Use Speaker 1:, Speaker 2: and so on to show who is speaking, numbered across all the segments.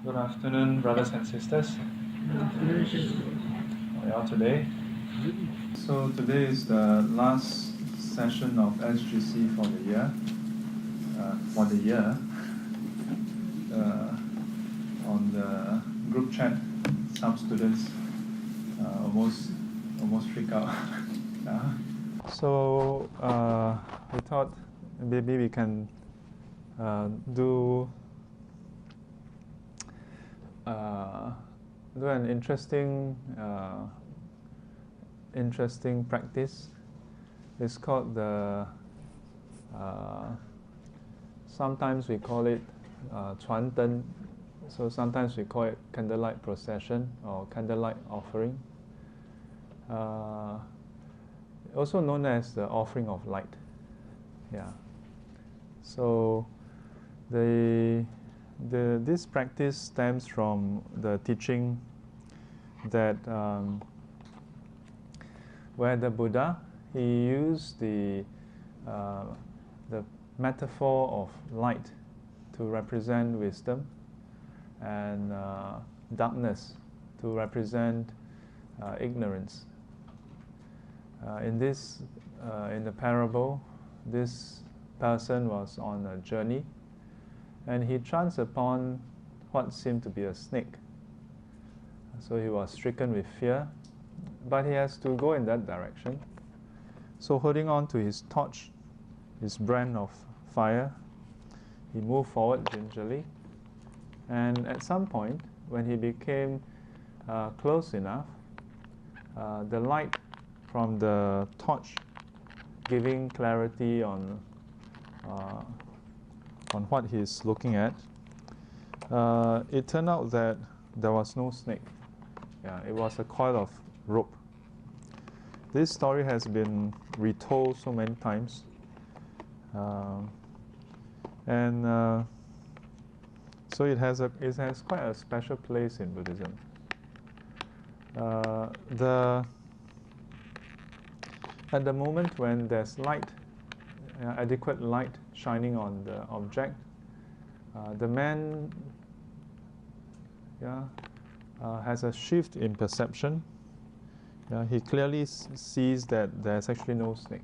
Speaker 1: Good afternoon, brothers and sisters. How are y'all today? So today is the last session of SGC for the year. On the group chat, some students almost freak out. Yeah. So we thought maybe we can do an interesting practice. It's called the sometimes we call it Chuan Guan. So sometimes we call it candlelight procession or candlelight offering. Also known as the offering of light. Yeah. So this practice stems from the teaching that where the Buddha, he used the metaphor of light to represent wisdom and darkness to represent ignorance. In the parable, this person was on a journey and he chanced upon what seemed to be a snake. So he was stricken with fear, but he has to go in that direction. So holding on to his torch, his brand of fire, he moved forward gingerly. And at some point, when he became close enough, the light from the torch giving clarity on what he's looking at, it turned out that there was no snake. Yeah, it was a coil of rope. This story has been retold so many times, so it has quite a special place in Buddhism. At the moment when there's light, adequate light shining on the object, the man has a shift in perception. He clearly sees that there's actually no snake.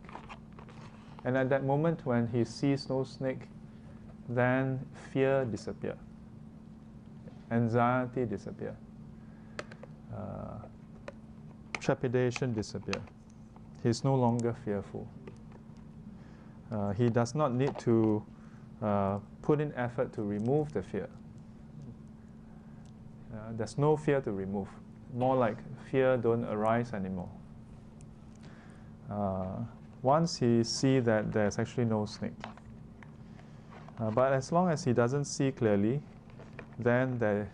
Speaker 1: And at that moment when he sees no snake, then fear disappears. Anxiety disappears. Trepidation disappears. He's no longer fearful. He does not need to put in effort to remove the fear. There's no fear to remove. More like fear don't arise anymore. Once he sees that there's actually no snake. But as long as he doesn't see clearly, then there's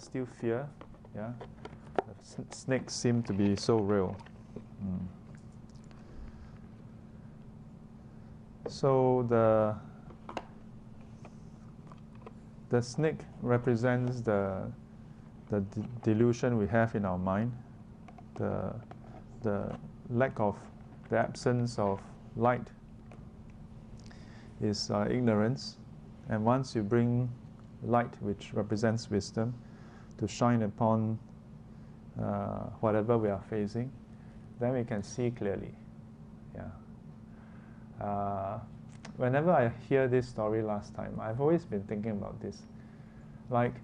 Speaker 1: still fear. Yeah, the snakes seem to be so real. So the snake represents the delusion we have in our mind, the absence of light is ignorance, and once you bring light, which represents wisdom, to shine upon whatever we are facing, then we can see clearly. Whenever I hear this story last time, I've always been thinking about this. Like,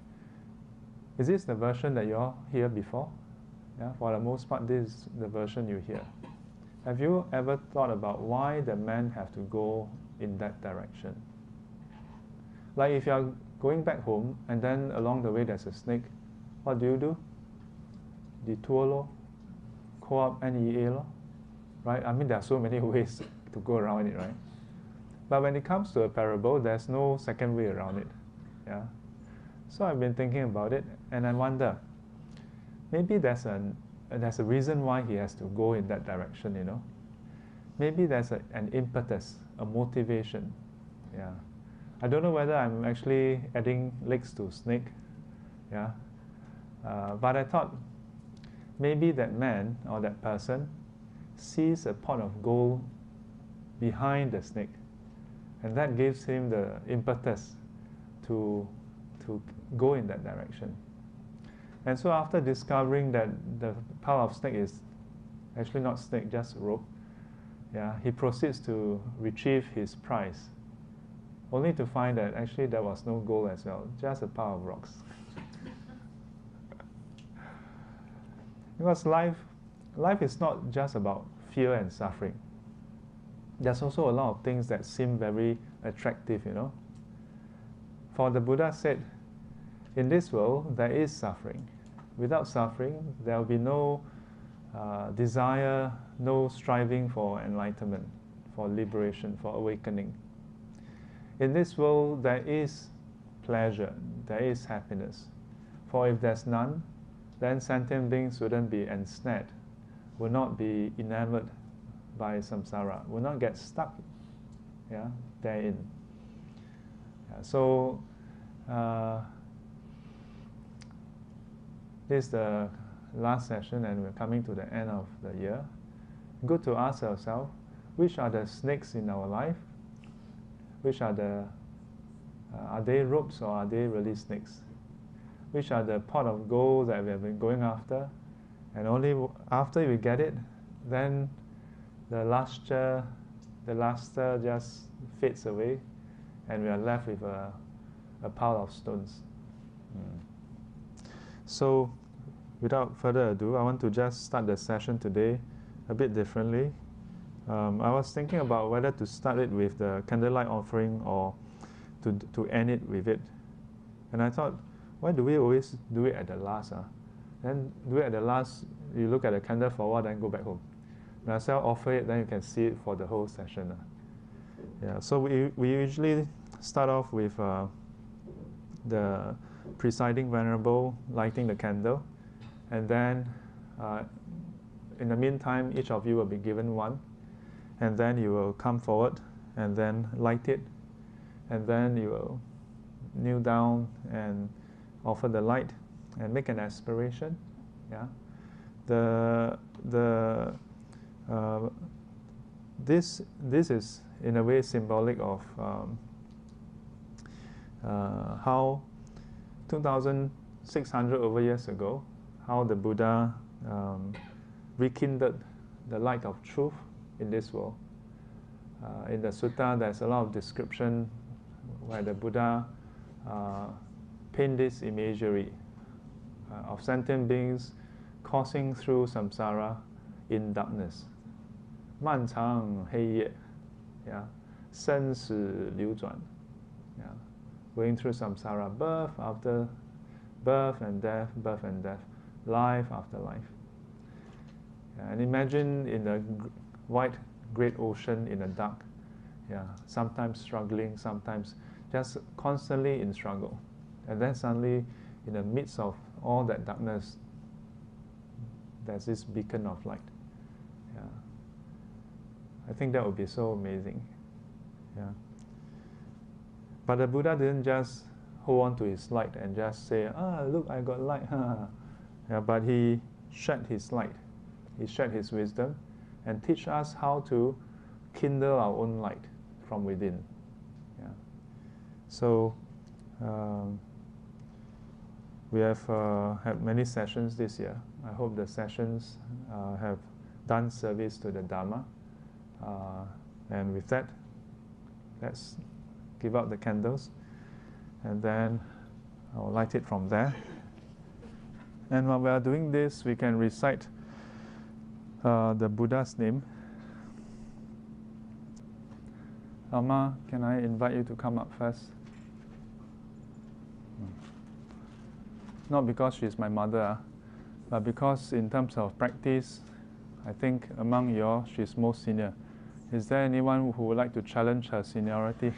Speaker 1: is this the version that you all hear before? Yeah, for the most part, this is the version you hear. Have you ever thought about why the men have to go in that direction? Like if you're going back home and then along the way there's a snake, what do? Detour lo, co-op NEA lo, right? I mean, there are so many ways to go around it, right? But when it comes to a parable, there's no second way around it. Yeah. So I've been thinking about it, and I wonder, maybe there's a reason why he has to go in that direction, you know. Maybe there's an impetus, a motivation. Yeah. I don't know whether I'm actually adding legs to snake. Yeah. But I thought maybe that man or that person sees a pot of gold behind the snake, and that gives him the impetus to go in that direction. And so after discovering that the pile of snake is actually not snake, just rope, yeah, he proceeds to retrieve his prize, only to find that actually there was no gold as well, just a pile of rocks. Because life is not just about fear and suffering. There's also a lot of things that seem very attractive, you know. For the Buddha said, in this world there is suffering. Without suffering, there will be no desire, no striving for enlightenment, for liberation, for awakening. In this world there is pleasure, there is happiness. For if there's none, then sentient beings wouldn't be ensnared, will not be enamored by samsara, will not get stuck, yeah, therein. Yeah, so this is the last session and we're coming to the end of the year. Good to ask ourselves, which are the snakes in our life? Which are they ropes or are they really snakes? Which are the pot of gold that we have been going after? And only after we get it, then the luster just fades away and we are left with a pile of stones. So, without further ado, I want to just start the session today a bit differently. I was thinking about whether to start it with the candlelight offering or to end it with it. And I thought, why do we always do it at the last? Then do it at the last, you look at the candle for a while, then go back home. When I say offer it, then you can see it for the whole session. Yeah, so we usually start off with the presiding venerable lighting the candle, and then in the meantime each of you will be given one, and then you will come forward and then light it, and then you will kneel down and offer the light and make an aspiration. Yeah, this is in a way symbolic of how 2,600 over years ago, how the Buddha rekindled the light of truth in this world. In the sutta, there's a lot of description where the Buddha paint this imagery of sentient beings coursing through samsara in darkness. 漫长黑夜, yeah, 生死流转, yeah, going through samsara, birth after birth and death, life after life. Yeah, and imagine in the wide great ocean in the dark, yeah, sometimes struggling, sometimes just constantly in struggle. And then suddenly, in the midst of all that darkness, there's this beacon of light. Yeah, I think that would be so amazing. Yeah. But the Buddha didn't just hold on to his light and just say, look, I got light. Yeah, but he shed his light. He shed his wisdom and teach us how to kindle our own light from within. Yeah. So we have had many sessions this year. I hope the sessions have done service to the Dharma. And with that, let's give out the candles, and then I'll light it from there. And while we are doing this, we can recite the Buddha's name. Alma, can I invite you to come up first? Not because she's my mother, but because in terms of practice, I think among you all, she's most senior. Is there anyone who would like to challenge her seniority?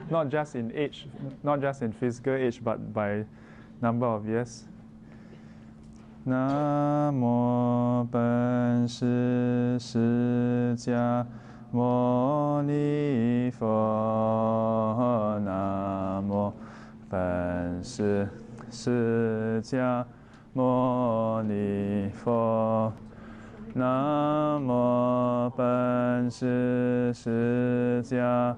Speaker 1: Not just in age, not just in physical age, but by number of years. Namo Pen Shi Jia Mo Ni Fo. Namo Pen Shi Jia Mo Ni Fo. Namo Pen Shi Jia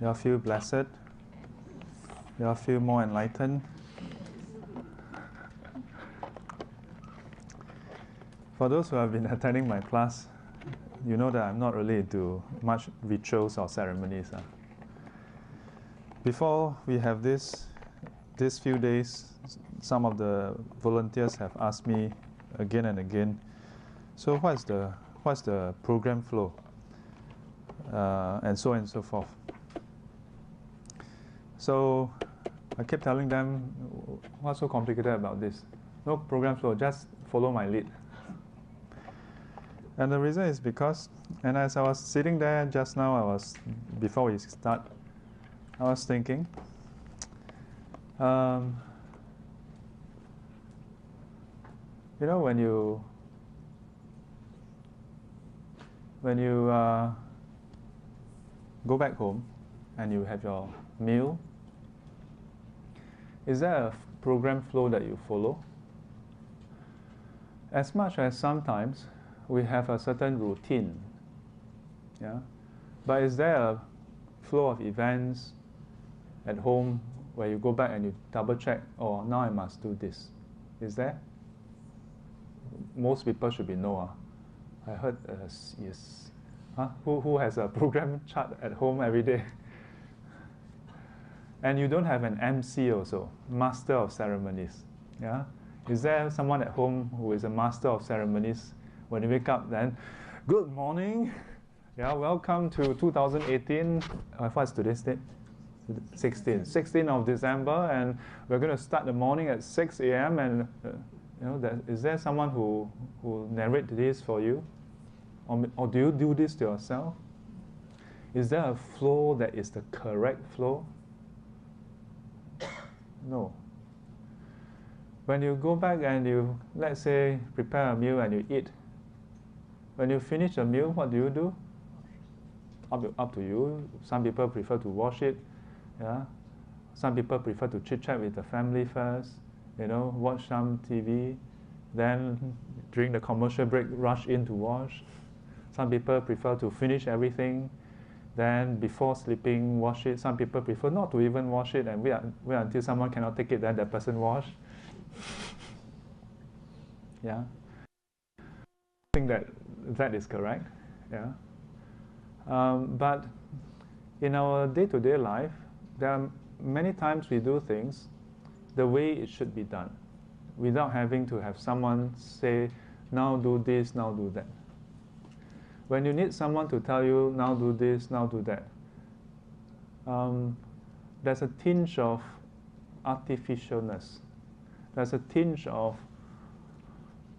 Speaker 1: You all feel blessed? You all feel more enlightened? For those who have been attending my class, you know that I'm not really into much rituals or ceremonies. Before we have these few days, some of the volunteers have asked me again and again, so what's the program flow? And so forth. So I kept telling them, what's so complicated about this? No program flow, just follow my lead. And the reason is because, and as I was sitting there just now, before we start, I was thinking, you know, when you go back home and you have your meal, is there a program flow that you follow? As much as sometimes we have a certain routine, yeah? But is there a flow of events at home where you go back and you double check, oh, now I must do this? Is there? Most people should be no. I heard yes. Huh? Who has a program chart at home every day? And you don't have an MC also, master of ceremonies. Yeah? Is there someone at home who is a master of ceremonies? When you wake up, then, good morning. Yeah, welcome to 2018. What's today's date? 16th of December, and we're going to start the morning at 6 a.m. And you know, is there someone who narrate this for you, or do you do this to yourself? Is there a flow that is the correct flow? No. When you go back and you, let's say, prepare a meal and you eat, when you finish a meal, what do? Up to you. Some people prefer to wash it. Yeah. Some people prefer to chit-chat with the family first, you know, watch some TV, then during the commercial break, rush in to wash. Some people prefer to finish everything, then before sleeping, wash it. Some people prefer not to even wash it and wait until someone cannot take it, then that person wash. Yeah. I think that is correct. Yeah. But in our day-to-day life, there are many times we do things the way it should be done, without having to have someone say, now do this, now do that. When you need someone to tell you, now do this, now do that, there's a tinge of artificialness. There's a tinge of,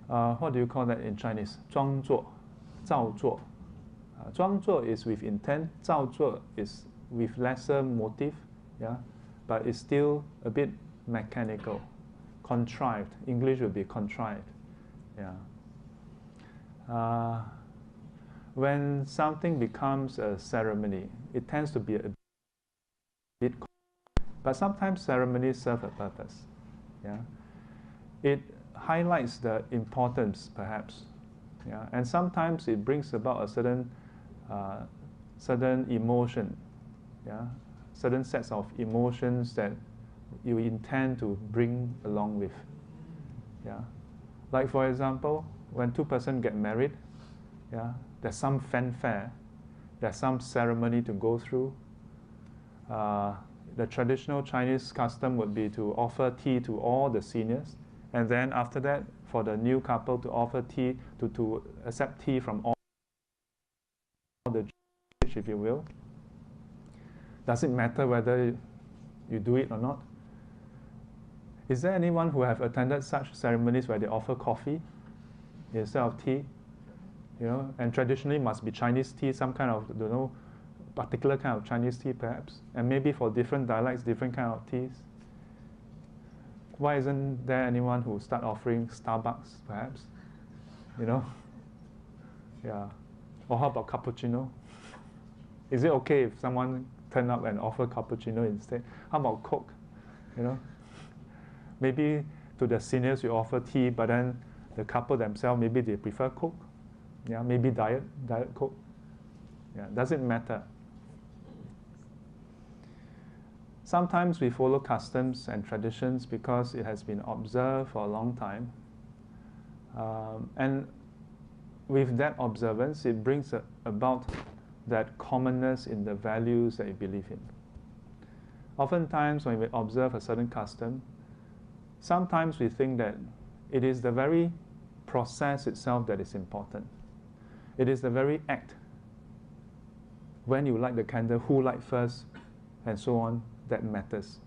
Speaker 1: what do you call that in Chinese? 装作, 造作. 装作 is with intent, 造作 is with lesser motive, yeah, but it's still a bit mechanical, contrived. English would be contrived, yeah. When something becomes a ceremony, it tends to be a bit, but sometimes ceremonies serve a purpose, yeah. It highlights the importance, perhaps, yeah, and sometimes it brings about a certain emotion, yeah, certain sets of emotions that you intend to bring along with, yeah. Like for example, when two persons get married, yeah, there's some fanfare, there's some ceremony to go through. The traditional Chinese custom would be to offer tea to all the seniors, and then after that, for the new couple to offer tea, to accept tea from all the church, if you will. Does it matter whether you do it or not? Is there anyone who have attended such ceremonies where they offer coffee instead of tea? You know, and traditionally must be Chinese tea, some kind of, you know, particular kind of Chinese tea perhaps, and maybe for different dialects, different kind of teas. Why isn't there anyone who start offering Starbucks perhaps? You know? Yeah. Or how about cappuccino? Is it okay if someone turn up and offer cappuccino instead? How about Coke? You know? Maybe to the seniors you offer tea, but then the couple themselves, maybe they prefer Coke. Yeah, maybe diet Coke. Yeah, does it matter? Sometimes we follow customs and traditions because it has been observed for a long time. And with that observance, it brings about that commonness in the values that you believe in. Oftentimes, when we observe a certain custom, sometimes we think that it is the very process itself that is important. It is the very act. When you light the candle, who light first, and so on, that matters.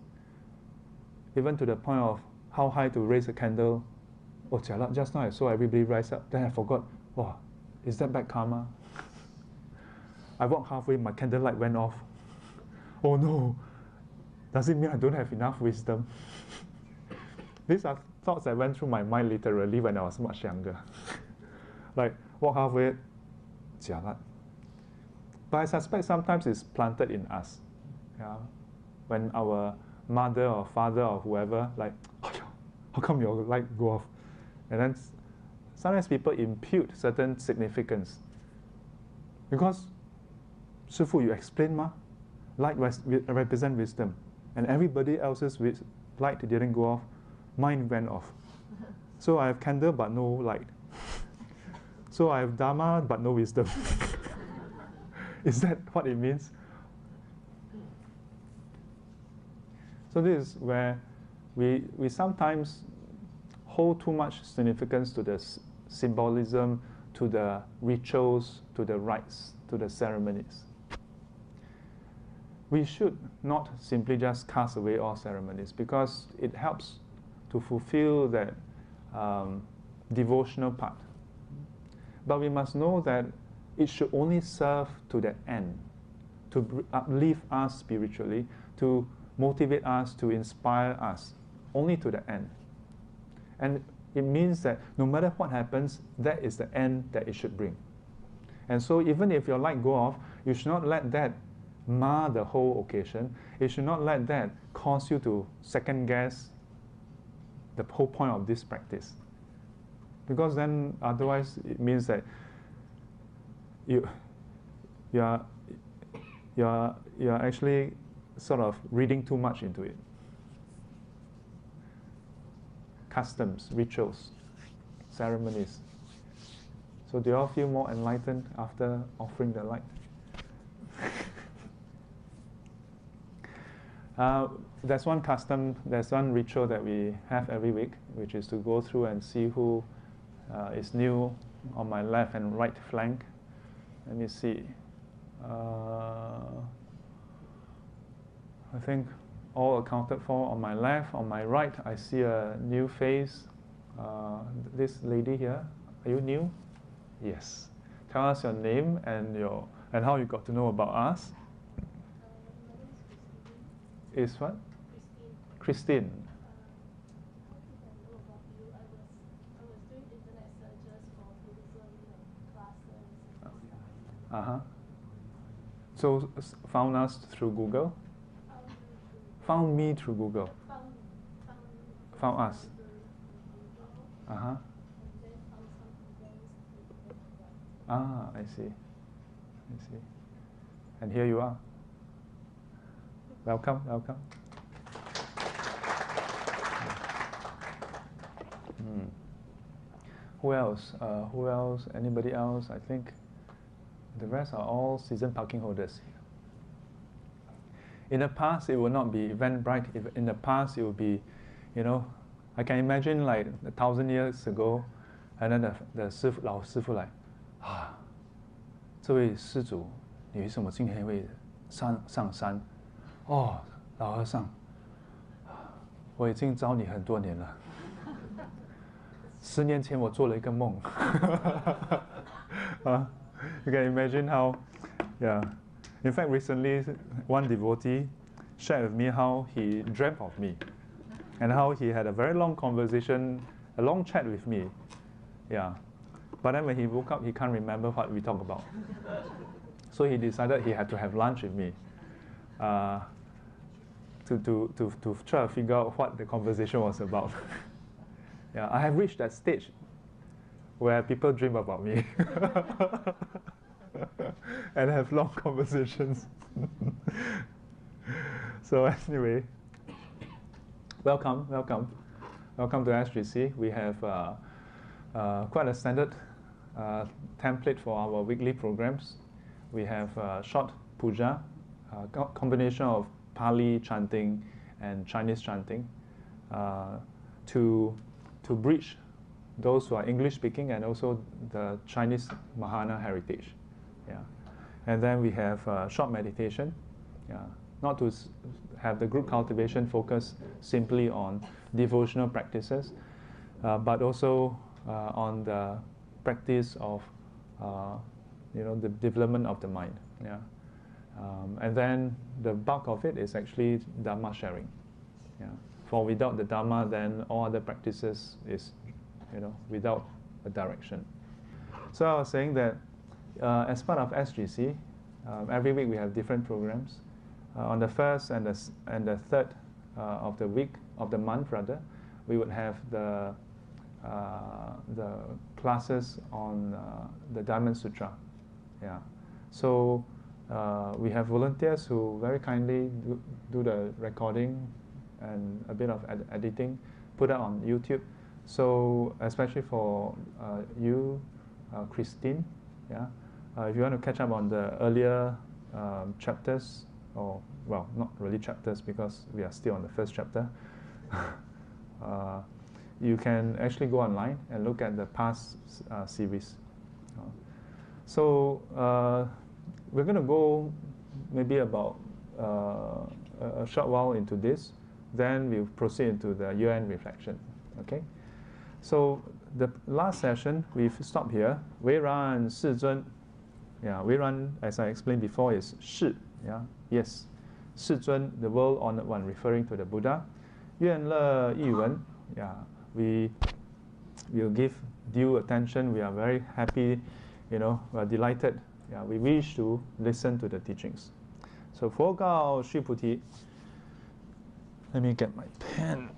Speaker 1: Even to the point of how high to raise a candle. Oh, jialat, just now I saw everybody rise up, then I forgot, oh, is that bad karma? I walked halfway, my candlelight went off. Oh no, does it mean I don't have enough wisdom? These are thoughts that went through my mind literally when I was much younger. Like, walk halfway, jialat. But I suspect sometimes it's planted in us. Yeah? When our mother or father or whoever, like, how come your light go off? And then sometimes people impute certain significance. Because, Shifu, you explain ma, light represent wisdom. And everybody else's light didn't go off, mine went off. So I have candle but no light. So I have Dharma but no wisdom. Is that what it means? So this is where we sometimes hold too much significance to the symbolism, to the rituals, to the rites, to the ceremonies. We should not simply just cast away all ceremonies because it helps to fulfill that devotional part. But we must know that it should only serve to the end, to uplift us spiritually, to motivate us, to inspire us, only to the end. And it means that no matter what happens, that is the end that it should bring. And so even if your light go off, you should not let that mar the whole occasion. You should not let that cause you to second guess the whole point of this practice. Because then otherwise it means that you are actually sort of reading too much into it. Customs, rituals, ceremonies. So do you all feel more enlightened after offering the light? There's one custom, there's one ritual that we have every week, which is to go through and see who is new on my left and right flank. Let me see. I think all accounted for on my left. On my right, I see a new face. This lady here, are you new? Yes. Tell us your name and how you got to know about us. Is what? Christine. So found us through Google? Found me through Google? Found us? I see. And here you are. Welcome. Who else? Anybody else? I think the rest are all season parking holders. In the past, it would not be Eventbrite. In the past, it would be, I can imagine like 1,000 years ago, and then the 老师傅来，这位施主，你为什么今天会上山？哦，老和尚，我已经招你很多年了。10年前我做了一个梦。You can imagine how, yeah. In fact, recently, one devotee shared with me how he dreamt of me and how he had a very long conversation, a long chat with me. Yeah. But then when he woke up, he can't remember what we talked about. So he decided he had to have lunch with me to try to figure out what the conversation was about. Yeah, I have reached that stage where people dream about me and have long conversations. So anyway, welcome to SGC. We have quite a standard template for our weekly programs. We have short puja, combination of Pali chanting and Chinese chanting to bridge those who are English speaking and also the Chinese Mahana heritage. Yeah. And then we have short meditation. Yeah. Not to have the group cultivation focus simply on devotional practices, but also on the practice of the development of the mind. Yeah. And then the bulk of it is actually Dharma sharing. Yeah. For without the Dharma, then all other practices is without a direction. So I was saying that as part of SGC, every week we have different programs. On the first and the third of the week, of the month rather, we would have the classes on the Diamond Sutra. Yeah. So we have volunteers who very kindly do the recording and a bit of editing, put it on YouTube. So especially for you, Christine, yeah, if you want to catch up on the earlier chapters, or well, not really chapters because we are still on the first chapter, you can actually go online and look at the past series. So we're going to go maybe about a short while into this, then we'll proceed into the year-end reflection. Okay. So the last session we've stopped here. 为然世尊. Yeah, 为然, as I explained before, is 是. Yeah, yes. 世尊, the world honored one, referring to the Buddha. 愿乐一闻. Yeah, we will give due attention. We are very happy, we are delighted. Yeah, we wish to listen to the teachings. So 佛告须菩提. Let me get my pen.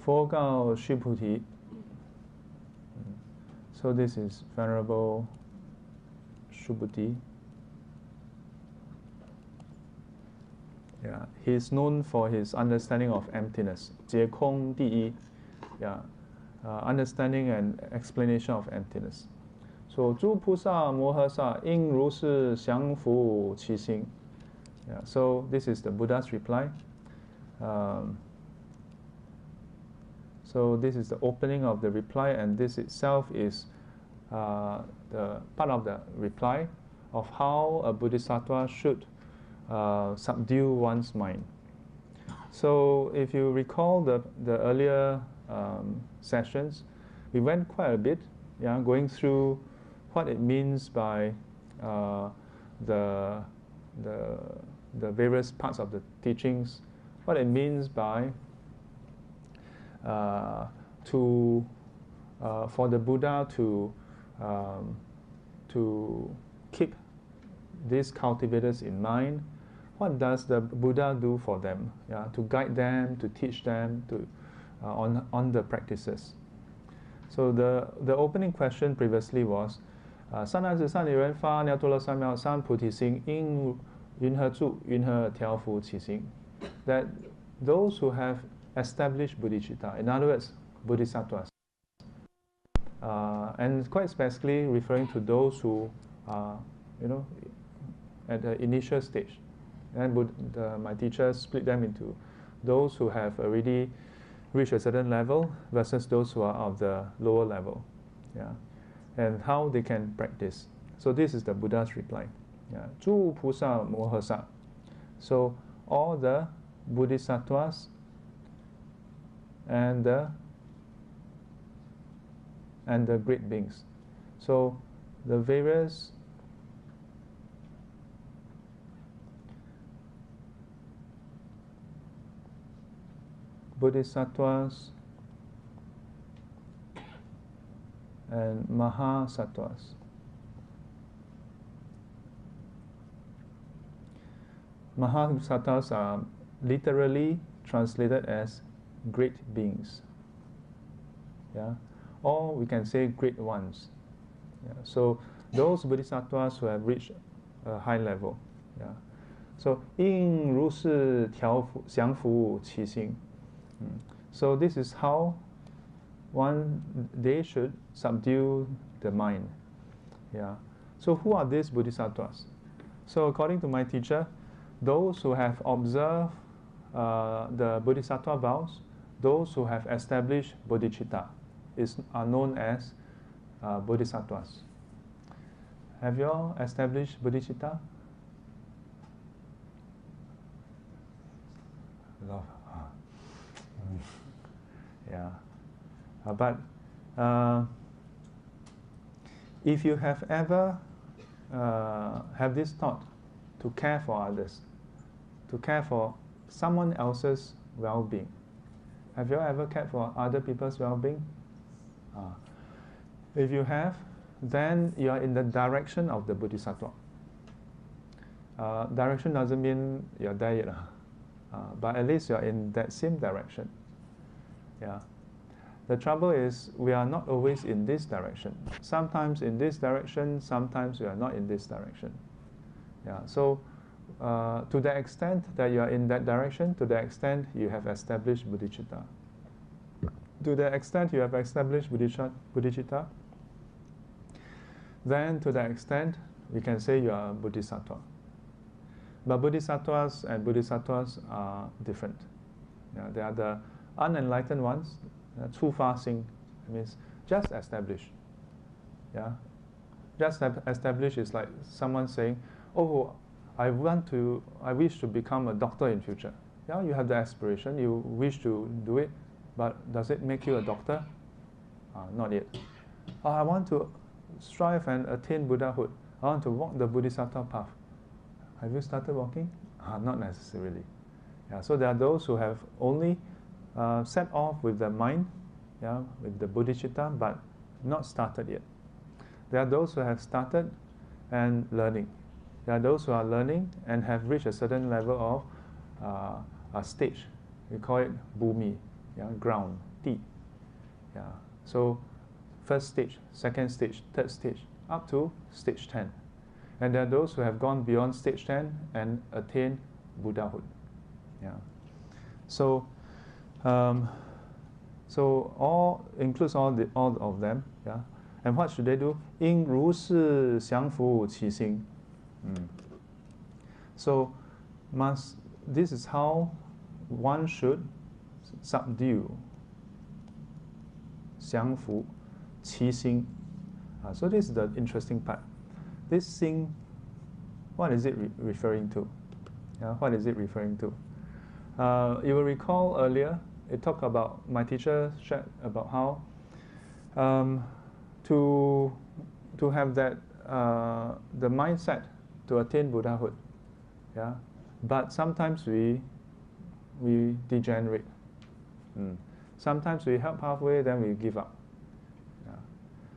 Speaker 1: 佛告须菩提. So this is Venerable Subhuti. Yeah, he is known for his understanding of emptiness. 解空第一. Yeah, understanding and explanation of emptiness. So 诸菩萨摩诃萨应如是降伏其心. Yeah, so this is the Buddha's reply. So this is the opening of the reply, and this itself is the part of the reply of how a bodhisattva should subdue one's mind. So if you recall the earlier sessions, we went quite a bit, yeah, going through what it means by the various parts of the teachings, what it means by for the Buddha to keep these cultivators in mind. What does the Buddha do for them? Yeah, to guide them, to teach them, on the practices. So the opening question previously was, 善男子善女人发了多了三藐三菩提心，应云何住？云何调伏其心？ That those who have established bodhicitta, in other words, bodhisattvas, and quite specifically referring to those who are, at the initial stage. And my teachers split them into those who have already reached a certain level versus those who are of the lower level. Yeah, and how they can practice. So this is the Buddha's reply. Yeah, 诸菩萨摩诃萨. So all the bodhisattvas and the great beings. So the various bodhisattvas and Mahasattvas. Mahasattvas are literally translated as great beings. Yeah? Or we can say great ones. Yeah? So those bodhisattvas who have reached a high level. Yeah? So 应如是降伏其心. So this is how they should subdue the mind. Yeah. So who are these bodhisattvas? So according to my teacher, those who have observed the bodhisattva vows, those who have established bodhicitta are known as bodhisattvas. Have you all established bodhicitta? Love. Yeah. But if you have ever have this thought to care for others, to care for someone else's well-being, have you ever cared for other people's well-being? If you have, then you are in the direction of the bodhisattva. Direction doesn't mean you're there yet, but at least you're in that same direction. Yeah. The trouble is we are not always in this direction. Sometimes in this direction, sometimes we are not in this direction. Yeah. So to the extent that you are in that direction, to the extent you have established bodhicitta. To the extent you have established bodhicitta, then to the extent we can say you are a bodhisattva. But bodhisattvas and bodhisattvas are different. Yeah, they are the unenlightened ones. 出发心 means just establish. Yeah, just establish is like someone saying, "Oh, I wish to become a doctor in future." Yeah, you have the aspiration, you wish to do it, but does it make you a doctor? Not yet. I want to strive and attain Buddhahood. I want to walk the Bodhisattva path. Have you started walking? Not necessarily. Yeah, so there are those who have only set off with the mind, yeah, with the bodhicitta, but not started yet. There are those who have started and learning. There are those who are learning and have reached a certain level of a stage. We call it bhumi, yeah, ground, ti. Yeah. So first stage, second stage, third stage, up to stage 10. And there are those who have gone beyond stage 10 and attained Buddhahood. Yeah. So all includes all of them. Yeah. And what should they do? 应如是降伏其心. So this is how one should subdue 降伏其心. So this is the interesting part. This sing, what is it referring to? Yeah, what is it referring to? You will recall earlier, it talked about, my teacher shared about how to have that, the mindset to attain Buddhahood. Yeah? But sometimes we degenerate. Sometimes we help halfway, then we give up. Yeah.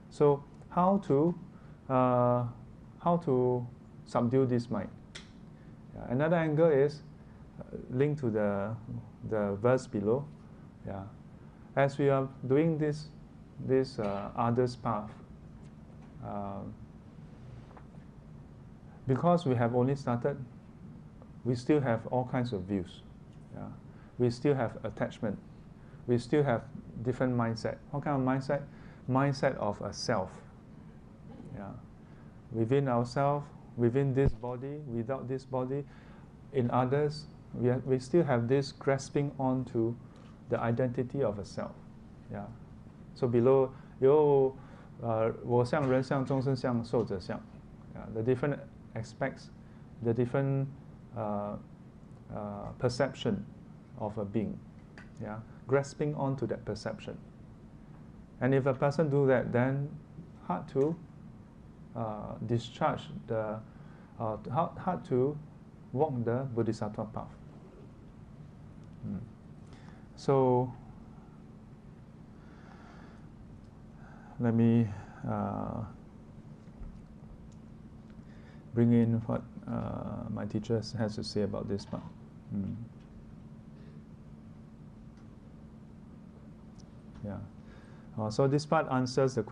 Speaker 1: So how to subdue this mind? Yeah. Another angle is linked to the verse below. Yeah. As we are doing this others path, because we have only started, we still have all kinds of views. Yeah. We still have attachment. We still have different mindset. What kind of mindset? Mindset of a self. Yeah. Within ourselves, within this body, without this body, in others, we still have this grasping onto the identity of a self. Yeah. So below, 我相人相众生相寿者相. The different aspects, the different perception of a being. Yeah. Grasping onto that perception. And if a person do that, then hard to discharge the, hard to walk the Bodhisattva path. So let me bring in what my teacher has to say about this part. Yeah. So this part answers the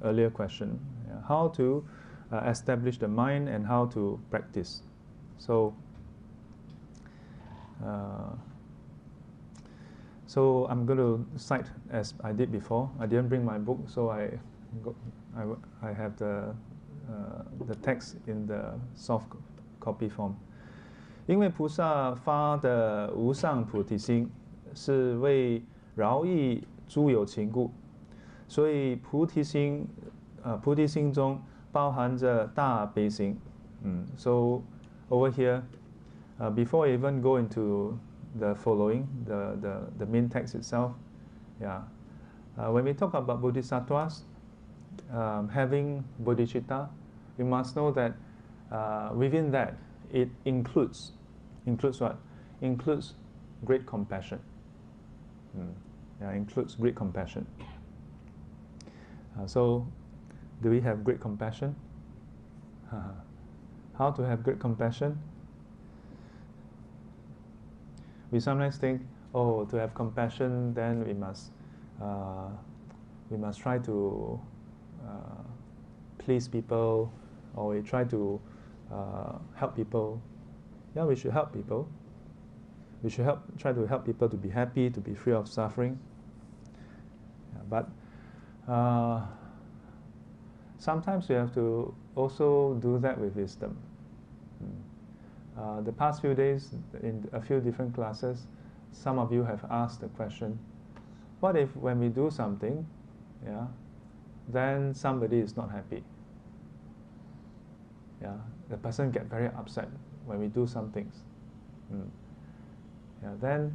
Speaker 1: earlier question, how to establish the mind and how to practice. So, so I'm going to cite as I did before. I didn't bring my book, so I have the text in the soft copy form. 因为菩萨发的无上菩提心，是为饶益诸有情故，所以菩提心中包含着大悲心。So over here, before I even go into the following, the main text itself, when we talk about bodhisattvas having bodhicitta, we must know that within that it includes what? Includes great compassion. Includes great compassion. So, do we have great compassion? How to have great compassion? We sometimes think, oh, to have compassion, then we must try to please people, or we try to help people. Yeah, we should help people. We should try to help people to be happy, to be free of suffering. But sometimes we have to also do that with wisdom. The past few days, in a few different classes, some of you have asked the question, what if when we do something, then somebody is not happy? The person gets very upset when we do some things. Then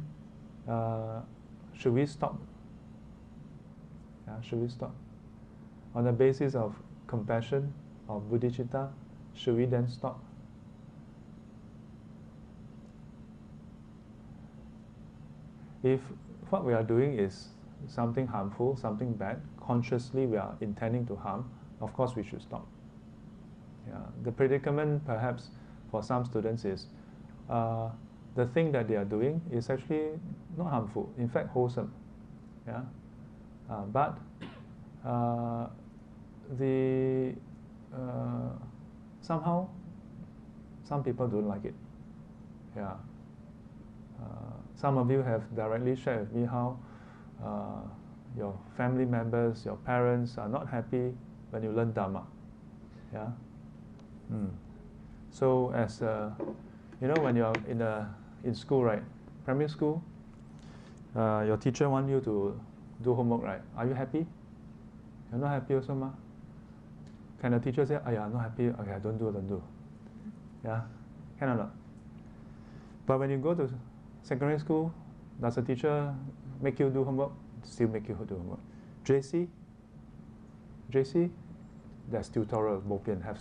Speaker 1: should we stop? Should we stop? On the basis of compassion, of bodhicitta, should we then stop? If what we are doing is something harmful, something bad, consciously we are intending to harm, of course we should stop. The predicament perhaps for some students is the thing that they are doing is actually not harmful, in fact wholesome. But somehow some people don't like it. Some of you have directly shared with me how your family members, your parents are not happy when you learn Dhamma. So as when you're in school, right, primary school, your teacher wants you to do homework, right? Are you happy? You're not happy also, ma? Can the teacher say, I'm not happy, okay, don't do. Yeah? Can or not? But when you go to secondary school, does the teacher make you do homework? Still make you do homework. JC, there's tutorial,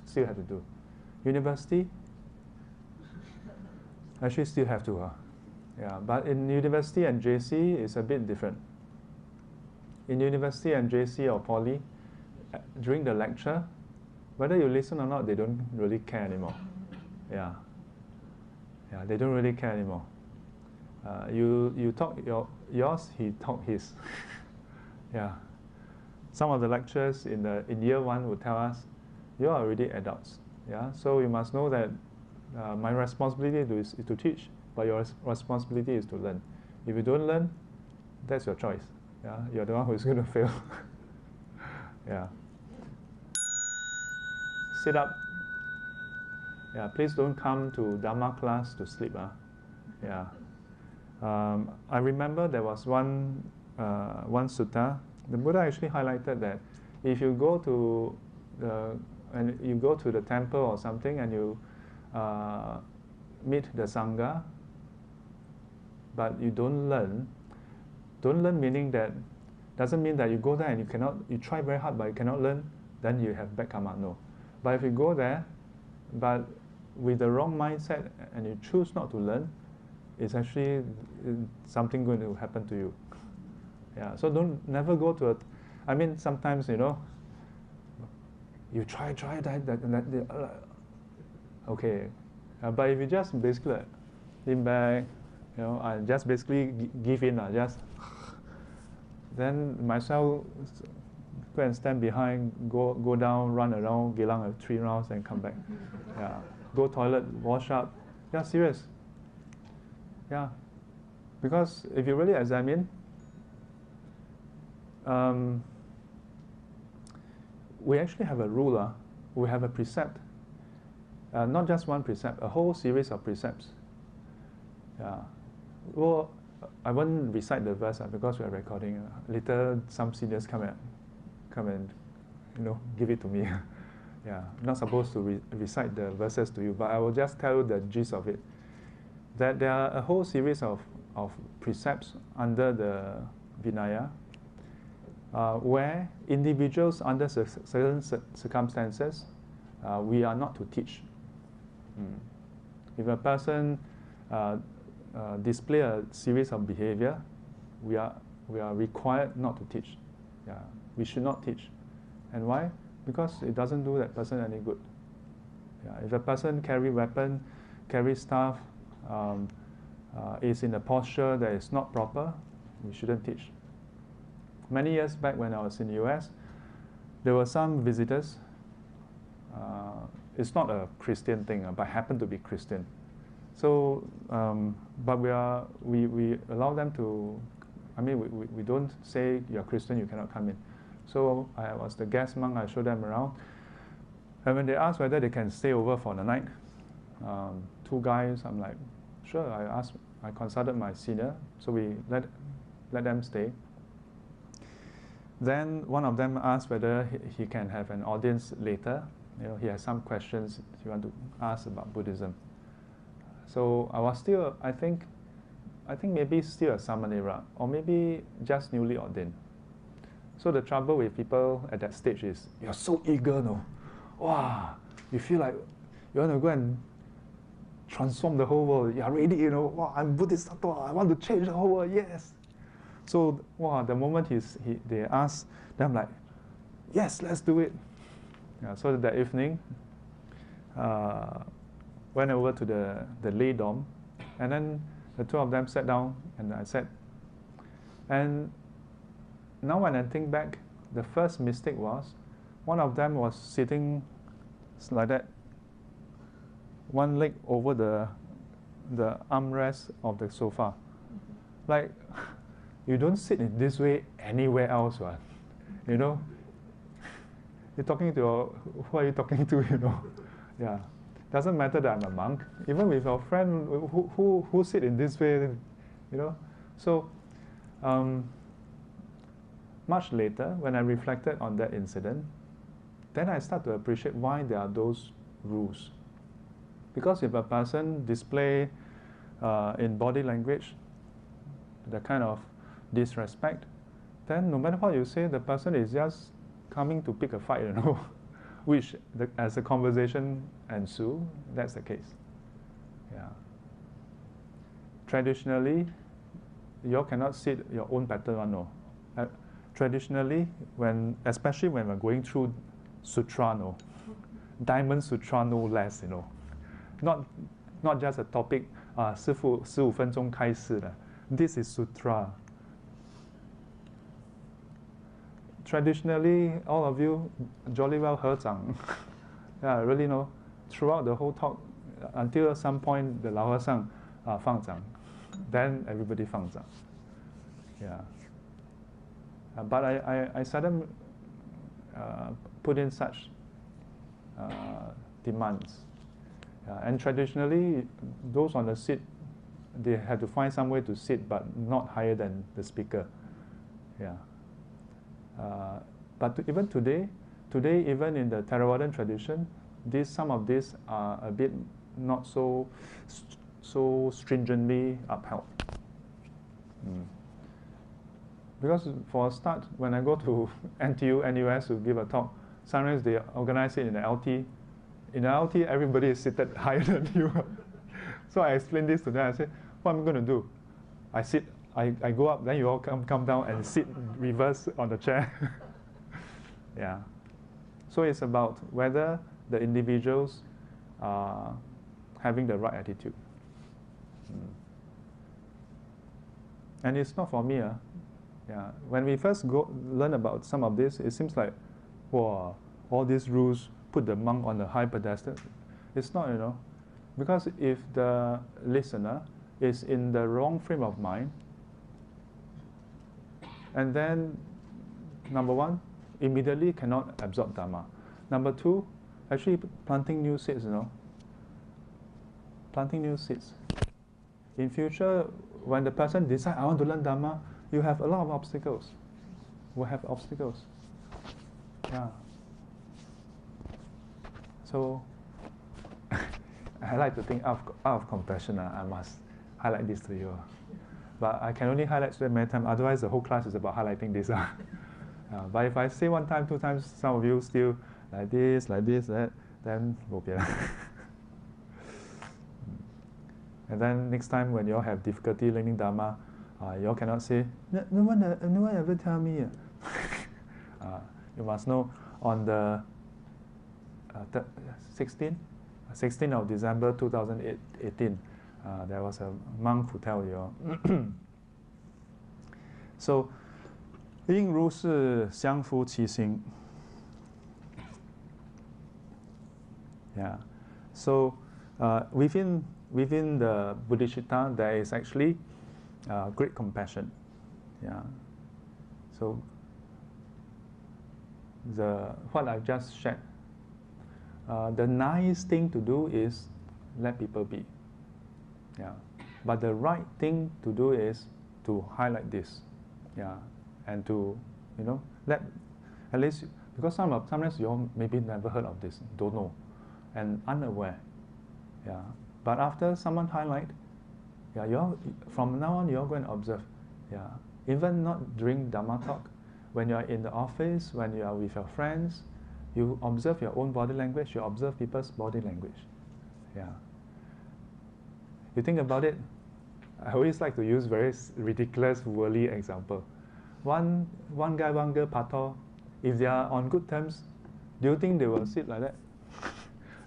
Speaker 1: still have to do. University, actually still have to. But in university and JC, it's a bit different. In university and JC or poly, during the lecture, whether you listen or not, they don't really care anymore. They don't really care anymore. You talk yours, he talk his. Some of the lecturers in year one would tell us, you are already adults. So you must know that my responsibility is to teach, but your responsibility is to learn. If you don't learn, that's your choice. You're the one who's going to fail. Sit up. Please don't come to Dhamma class to sleep. I remember there was one sutta. The Buddha actually highlighted that if you go to the temple or something and you meet the Sangha, but you don't learn meaning that doesn't mean that you go there and you try very hard but you cannot learn, then you have bad karma. No. But if you go there but with the wrong mindset and you choose not to learn, it's actually something going to happen to you. So never go to I mean, sometimes, you try that. Okay. But if you just basically like, lean back, I just basically give in, just then myself go and stand behind, go down, run around, gelang 3 rounds and come back. Yeah. Go toilet, wash up. Yeah, serious. Yeah. Because if you really examine, we actually have a rule, we have a precept. Not just one precept, a whole series of precepts. Yeah. Well, I won't recite the verse because we are recording. Later, some seniors come and give it to me. Yeah, I'm not supposed to recite the verses to you, but I will just tell you the gist of it. That there are a whole series of precepts under the Vinaya, where individuals under certain circumstances, we are not to teach. If a person display a series of behavior, we are required not to teach. Yeah, we should not teach. And why? Because it doesn't do that person any good. Yeah, if a person carry weapon, carry stuff, is in a posture that is not proper, we shouldn't teach. Many years back when I was in the US, there were some visitors. It's not a Christian thing, but happened to be Christian. So, but we allow them to. I mean, we don't say you're Christian, you cannot come in. So I was the guest monk. I showed them around, and when they asked whether they can stay over for the night, 2 guys, I'm like, sure. I consulted my senior, so we let them stay. Then one of them asked whether he can have an audience later. He has some questions he want to ask about Buddhism. So I was still, I think maybe still a Samanera, or maybe just newly ordained. So the trouble with people at that stage is, you're so eager, no? Wow, you feel like you want to go and transform the whole world. You're ready, wow, I'm Buddhist, I want to change the whole world, yes. So, wow, the moment they asked, then I'm like, yes, let's do it. Yeah, so that evening, went over to the lay dorm, and then the 2 of them sat down, and I said, and now when I think back, the first mistake was, one of them was sitting like that, one leg over the armrest of the sofa. Like, you don't sit in this way anywhere else, right? You're talking to who are you talking to, Yeah. Doesn't matter that I'm a monk. Even with your friend who sit in this way, So, much later, when I reflected on that incident, then I start to appreciate why there are those rules. Because if a person display in body language the kind of disrespect, then no matter what you say, the person is just coming to pick a fight, which as the conversation ensue, that's the case. Yeah. Traditionally, you all cannot sit your own pattern, no. Traditionally, especially when we're going through sutra, no, Diamond Sutra no less, not just a topic. 师父15分钟开始了. This is sutra. Traditionally, all of you jolly well 合掌. Yeah, really throughout the whole talk, until some point the 老和尚放掌, then everybody 放掌. Yeah. But I seldom put in such demands. And traditionally, those on the seat, they have to find some way to sit, but not higher than the speaker. Yeah. But even today, even in the Theravadan tradition, some of these are a bit not so stringently upheld. Because for a start, when I go to NTU, NUS to give a talk, sometimes they organize it in the LT. In the LT, everybody is seated higher than you. So I explained this to them. I said, what am I going to do? I go up, then you all come down and sit reverse on the chair. Yeah. So it's about whether the individuals are having the right attitude. And it's not for me. Yeah. When we first learn about some of this, it seems like, wow, all these rules put the monk on a high pedestal. It's not, because if the listener is in the wrong frame of mind, and then, number one, immediately cannot absorb Dhamma. Number two, actually planting new seeds, planting new seeds. In future, when the person decides, I want to learn Dhamma, you have a lot of obstacles. Will have obstacles. Yeah. So, I like to think out of compassion. I must highlight this to you. But I can only highlight so many times, otherwise the whole class is about highlighting this. But if I say one time, two times, some of you still like this, that, then bo pian. And then next time when you all have difficulty learning Dhamma, you all cannot say, no one ever tell me. You must know on the 16th of December 2018, there was a monk who tell you all. So, 应如是相夫其心. Yeah. So, within the Buddhist Reply, there is actually great compassion. Yeah. So, what I've just shared, the nice thing to do is let people be. Yeah. But the right thing to do is to highlight this. Yeah. And to, let, at least, because sometimes you all maybe never heard of this, don't know, and unaware. Yeah. But after someone highlight, yeah, from now on, you all go and observe. Yeah. Even not during Dhamma talk, when you are in the office, when you are with your friends, you observe your own body language, you observe people's body language. Yeah. You think about it, I always like to use very ridiculous, worldly example. One guy, one girl, pato, if they are on good terms, do you think they will sit like that?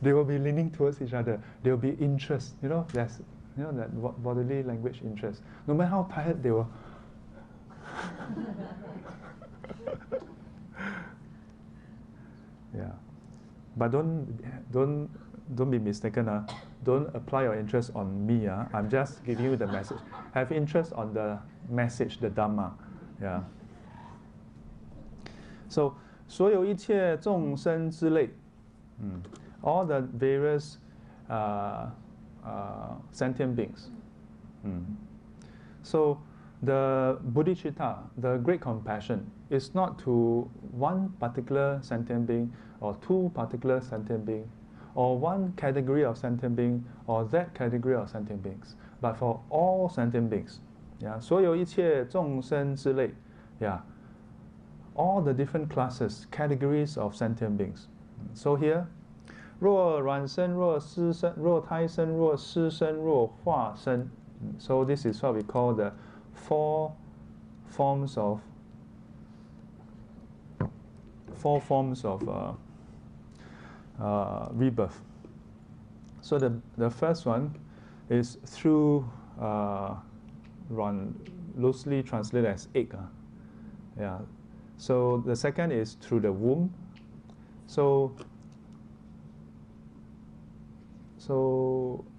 Speaker 1: They will be leaning towards each other. There will be interest. There's that bodily language interest. No matter how tired they will. Yeah, but don't be mistaken. Don't apply your interest on me. I'm just giving you the message. Have interest on the message, the Dhamma. Yeah. So, 所有一切众生之类, all the various sentient beings. So, the bodhicitta, the great compassion, is not to one particular sentient being or two particular sentient beings, or one category of sentient being or that category of sentient beings, but for all sentient beings. Yeah, 所有一切众生之类. Yeah, all the different classes, categories of sentient beings. So here, 若卵生, 若湿生, 若胎生, 若湿生, 若化生. So this is what we call the four forms of rebirth. So the first one is through loosely translated as egg. Yeah. So the second is through the womb. So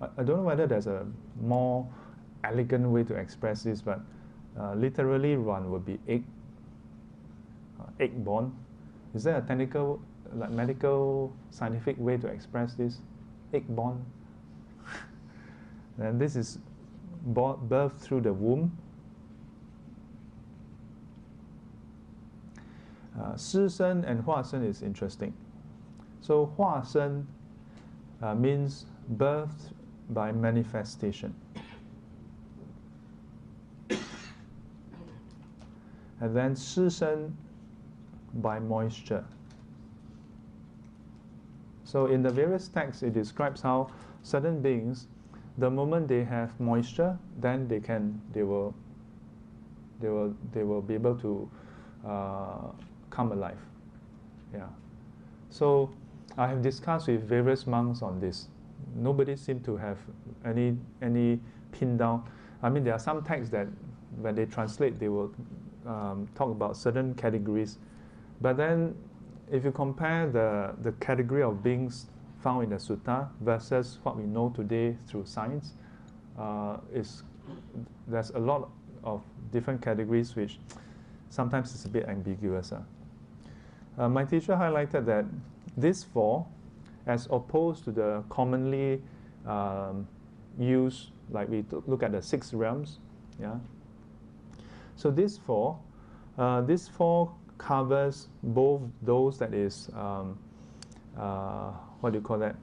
Speaker 1: I don't know whether there's a more elegant way to express this, but literally Ruan would be egg, egg born. Is there a technical, like medical, scientific way to express this? Egg born. And this is birth through the womb. 湿身 and 化身 is interesting. So 化身 means birth by manifestation. And then 湿身 by moisture. So in the various texts, it describes how certain beings, the moment they have moisture, then they will be able to come alive. Yeah. So I have discussed with various monks on this. Nobody seemed to have any pin down. I mean, there are some texts that when they translate, they will talk about certain categories. But then if you compare the category of beings found in the sutta versus what we know today through science, there's a lot of different categories which sometimes is a bit ambiguous. My teacher highlighted that these four, as opposed to the commonly used, like we look at the 6 realms, yeah. So these four covers both those that is what do you call that?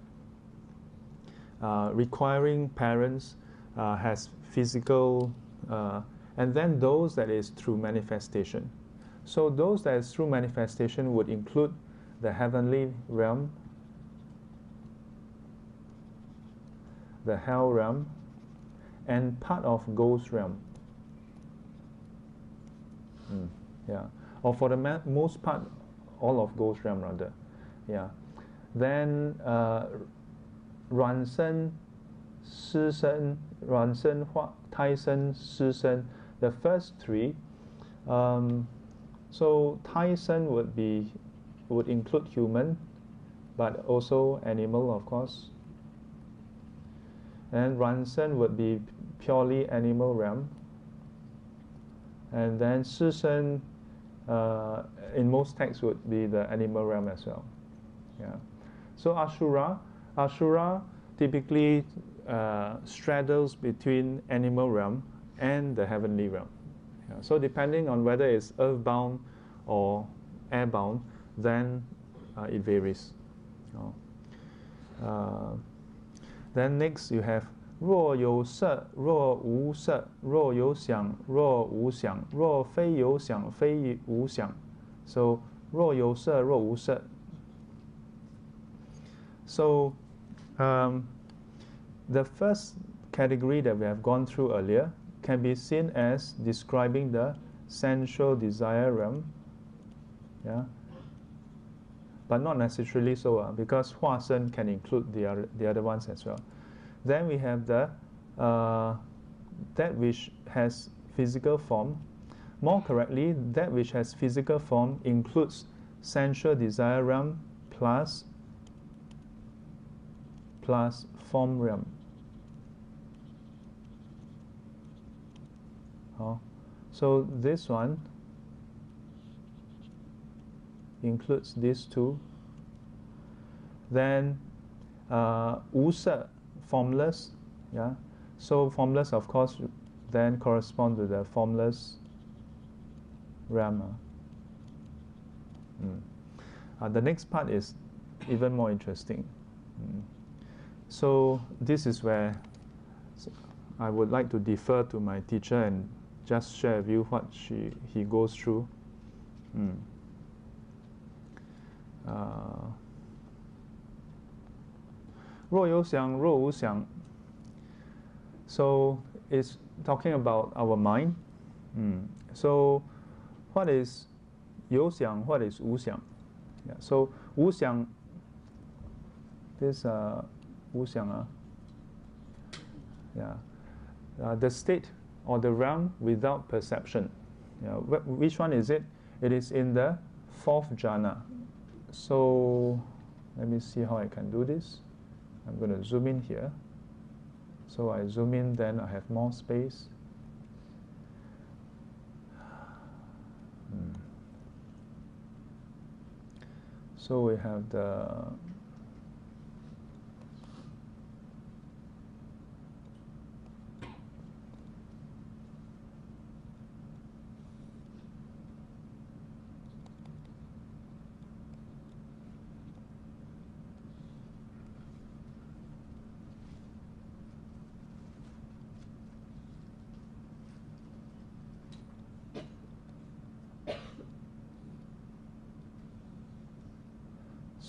Speaker 1: Requiring parents, has physical, and then those that is through manifestation. So those that is through manifestation would include the heavenly realm, the hell realm, and part of ghost realm. Yeah, or for the most part, all of ghost realm rather. Yeah. Then 卵生、湿生、卵生、胎生、湿生. The first 3. So 胎生would include human, but also animal, of course. And 卵生 would be purely animal realm. And then 湿生, in most texts, would be the animal realm as well. Yeah. So Ashura typically straddles between animal realm and the heavenly realm. Yeah. So depending on whether it's earthbound or airbound, then it varies. Then next you have 若有色若无色若有想若无想若非有想非无想. So 若有色若无色. So the first category that we have gone through earlier can be seen as describing the sensual desire realm, yeah, but not necessarily so, because 化身 can include the other ones as well. Then we have the that which has physical form. More correctly, that which has physical form includes sensual desire realm plus form realm. So this one includes these two. Then 无色, formless, yeah. So formless, of course, then correspond to the formless realm. The next part is even more interesting. So this is where I would like to defer to my teacher and just share with you what he goes through. 若有想若无想. So it's talking about our mind. So what is 有想, what is 无想? Yeah, so 无想, this 无想, yeah, the state or the realm without perception. Yeah, which one is it? It is in the 4th jhana. So let me see how I can do this. I'm going to zoom in here. So I zoom in, then I have more space. So we have the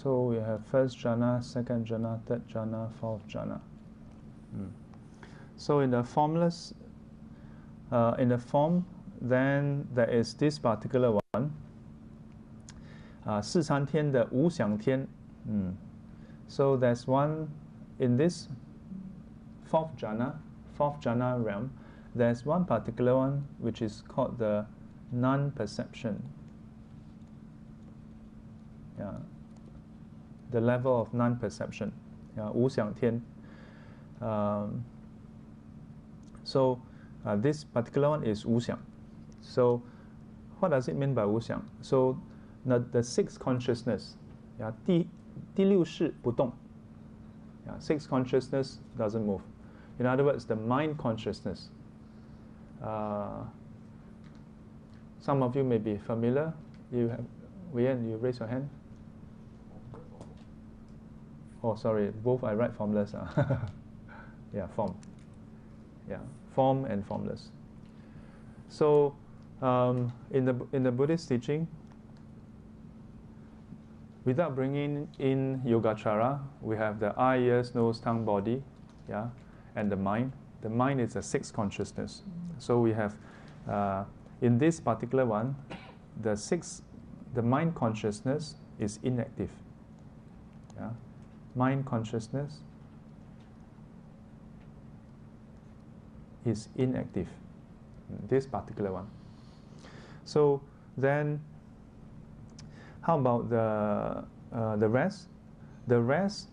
Speaker 1: So we have 1st jhana, 2nd jhana, 3rd jhana, 4th jhana. So in the formless, in the form, then there is this particular one. 四禅天的无想天。So there's one in this fourth jhana realm. There's one particular one which is called the non-perception. Yeah, the level of non-perception. Yeah, 无想天. So this particular one is 无想. So what does it mean by 无想? So the sixth consciousness, yeah, 第六识不动. Yeah, sixth consciousness doesn't move. In other words, the mind consciousness. Some of you may be familiar. You have, Wei-Yan, you raise your hand. Oh, sorry, both I write formless. Yeah, form. Yeah, form and formless. So, in the Buddhist teaching, without bringing in Yogacara, we have the eye, ears, nose, tongue, body, yeah, and the mind. The mind is a sixth consciousness. So we have, in this particular one, the mind consciousness is inactive. Yeah, mind consciousness is inactive. This particular one. So then, how about the rest? The rest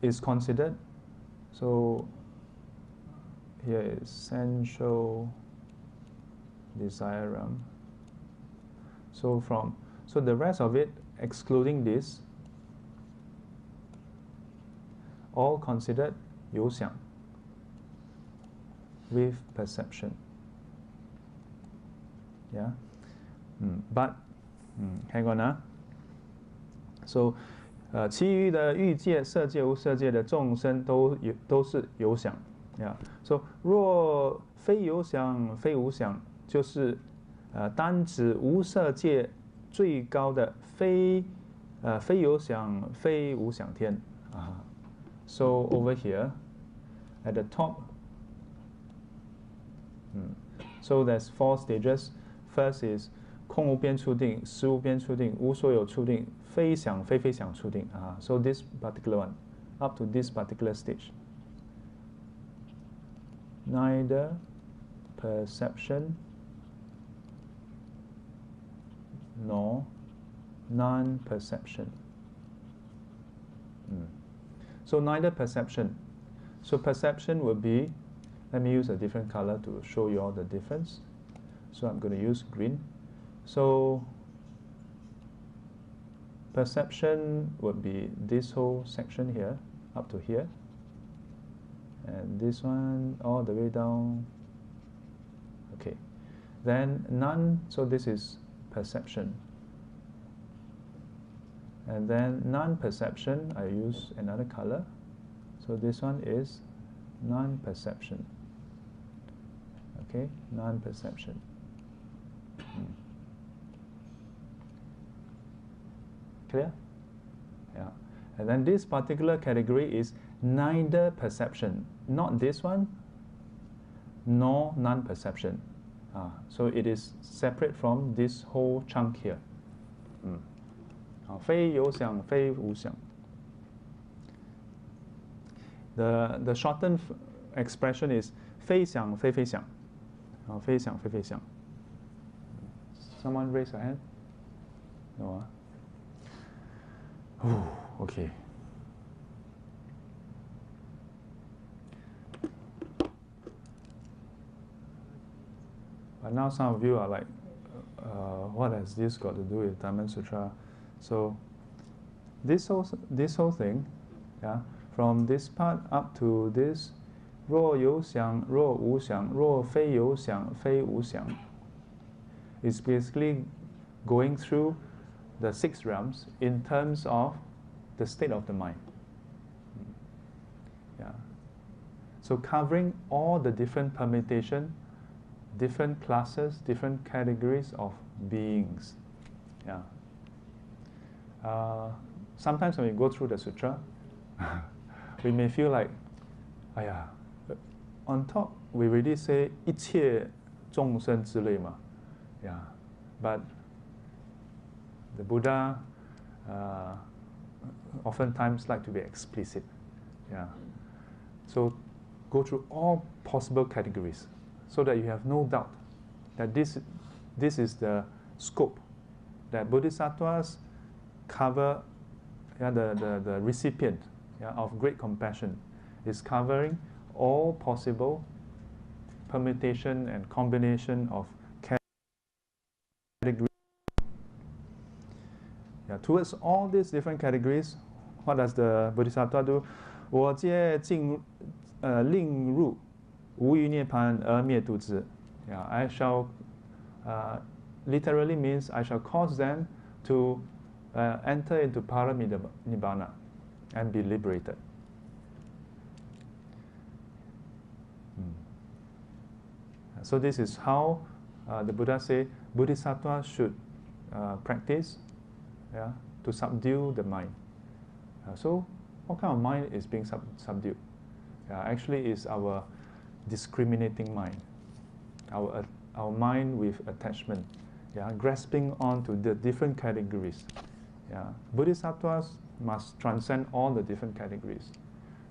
Speaker 1: is considered. So here is sensual desire realm. So the rest of it, excluding this, all considered 有想 with perception. Yeah, but hang on. So 其余的欲界、色界、无色界的众生都是有想。Yeah. So 若非有想非无想，就是单指无色界最高的非有想非无想天。So over here at the top, so there's 4 stages. First is 空无边处定、实无边处定、无所有处定、非想非非想处定。So this particular one, up to this particular stage. Neither perception nor non-perception. So neither perception. So perception will be, let me use a different color to show you all the difference. So I'm going to use green. So perception would be this whole section here, up to here. And this one all the way down. Okay. Then none, so this is perception. And then non-perception, I use another color. So this one is non-perception. Okay, non-perception. Clear? Yeah. And then this particular category is neither perception, not this one, nor non-perception. So it is separate from this whole chunk here. 非有想非无想. The shortened expression is 非想非非想. 非想非非想. Someone raise a hand? No. Okay. But now some of you are like, what has this got to do with Diamond Sutra? So this whole thing, yeah, from this part up to this, 若有想若无想若非有想非无想, is basically going through the 6 realms in terms of the state of the mind. Yeah. So covering all the different permutation, different classes, different categories of beings. Yeah. Sometimes when we go through the sutra, we may feel like, on top we already say 一切众生之类嘛, yeah. But The Buddha oftentimes like to be explicit. Yeah. So go through all possible categories so that you have no doubt that this is the scope that Bodhisattvas cover. Yeah, the recipient, yeah, of great compassion is covering all possible permutation and combination of categories. Yeah, towards all these different categories, what does the Bodhisattva do? 我皆令入无余涅槃而灭度之. Yeah, I shall literally means I shall cause them to enter into Paramiddhana and be liberated. So this is how the Buddha say Bodhisattva should practice, yeah, to subdue the mind. So what kind of mind is being subdued? Actually is our discriminating mind, our mind with attachment, yeah, grasping onto the different categories. Yeah. Bodhisattvas must transcend all the different categories.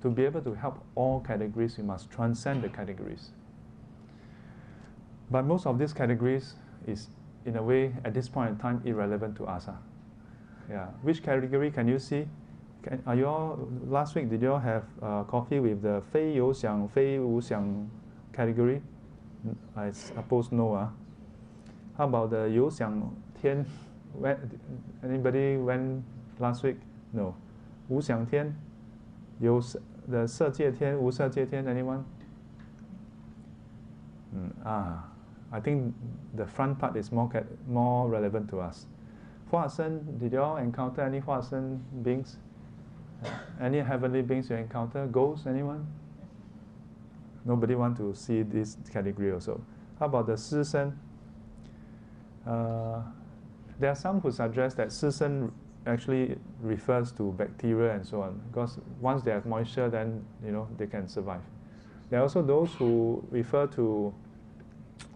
Speaker 1: To be able to help all categories, you must transcend the categories. But most of these categories is, in a way, at this point in time, irrelevant to us. Yeah. Which category can you see? Are you all, last week, did you all have coffee with the 非有想非无想 category? I suppose no. How about the 有想天? Anybody went last week? No. 无想天? The 色界天, 无色界天, anyone? I think the front part is more relevant to us. 化身, did you all encounter any 化身 beings? Any heavenly beings you encounter? Ghosts, anyone? Nobody want to see this category also. How about the 尸身? There are some who suggest that 尸身 actually refers to bacteria and so on, because once they have moisture, then they can survive. There are also those who refer to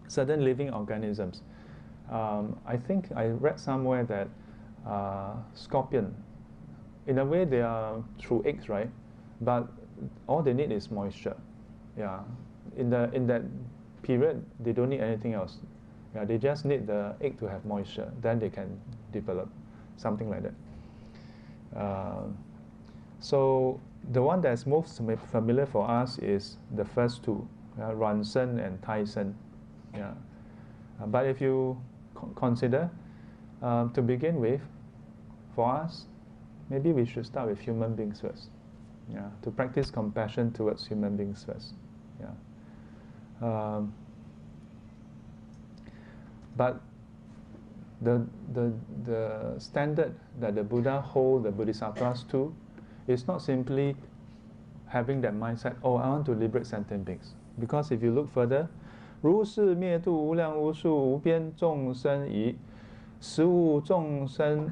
Speaker 1: certain living organisms. I think I read somewhere that scorpion, in a way they are through eggs, right? But all they need is moisture. Yeah. In that period, they don't need anything else. Yeah, they just need the egg to have moisture, then they can develop, something like that. So the one that's most familiar for us is the first two, Ran Shen and Tai Shen. Yeah. But if you consider, to begin with, for us, maybe we should start with human beings first. Yeah, to practice compassion towards human beings first. Yeah. But the standard that the Buddha hold the Bodhisattvas to is not simply having that mindset, oh, I want to liberate sentient beings. Because if you look further, 如是灭度无量无数无边众生矣，实无众生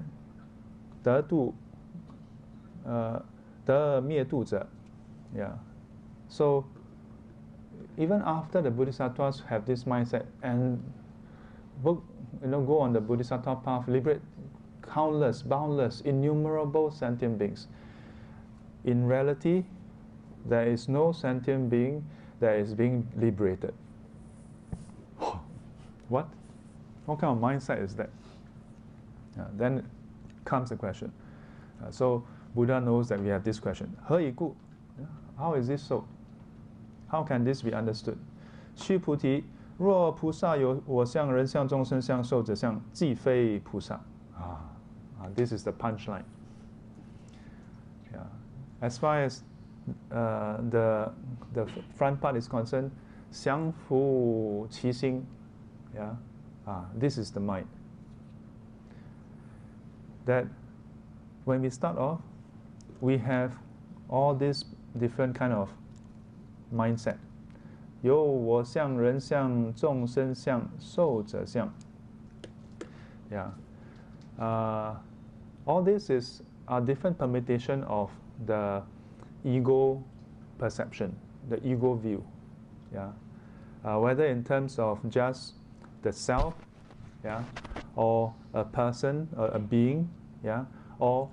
Speaker 1: 得度得灭度者. Yeah. So even after the Bodhisattvas have this mindset and go on the Bodhisattva path, liberate countless, boundless, innumerable sentient beings. In reality, there is no sentient being that is being liberated. What? What kind of mindset is that? Then comes the question. So Buddha knows that we have this question. 何以故? How is this so? How can this be understood? 须菩提, 若菩萨有我相、人相、众生相、寿者相，即非菩萨. This is the punchline. Yeah. As far as the front part is concerned, 降伏其心. Yeah. This is the mind. That when we start off, we have all these different kind of mindset. 有我相、人相、众生相、寿者相. Yeah. All this is a different permutation of the ego perception, the ego view. Yeah. Whether in terms of just the self, yeah, or a person, a being, yeah, or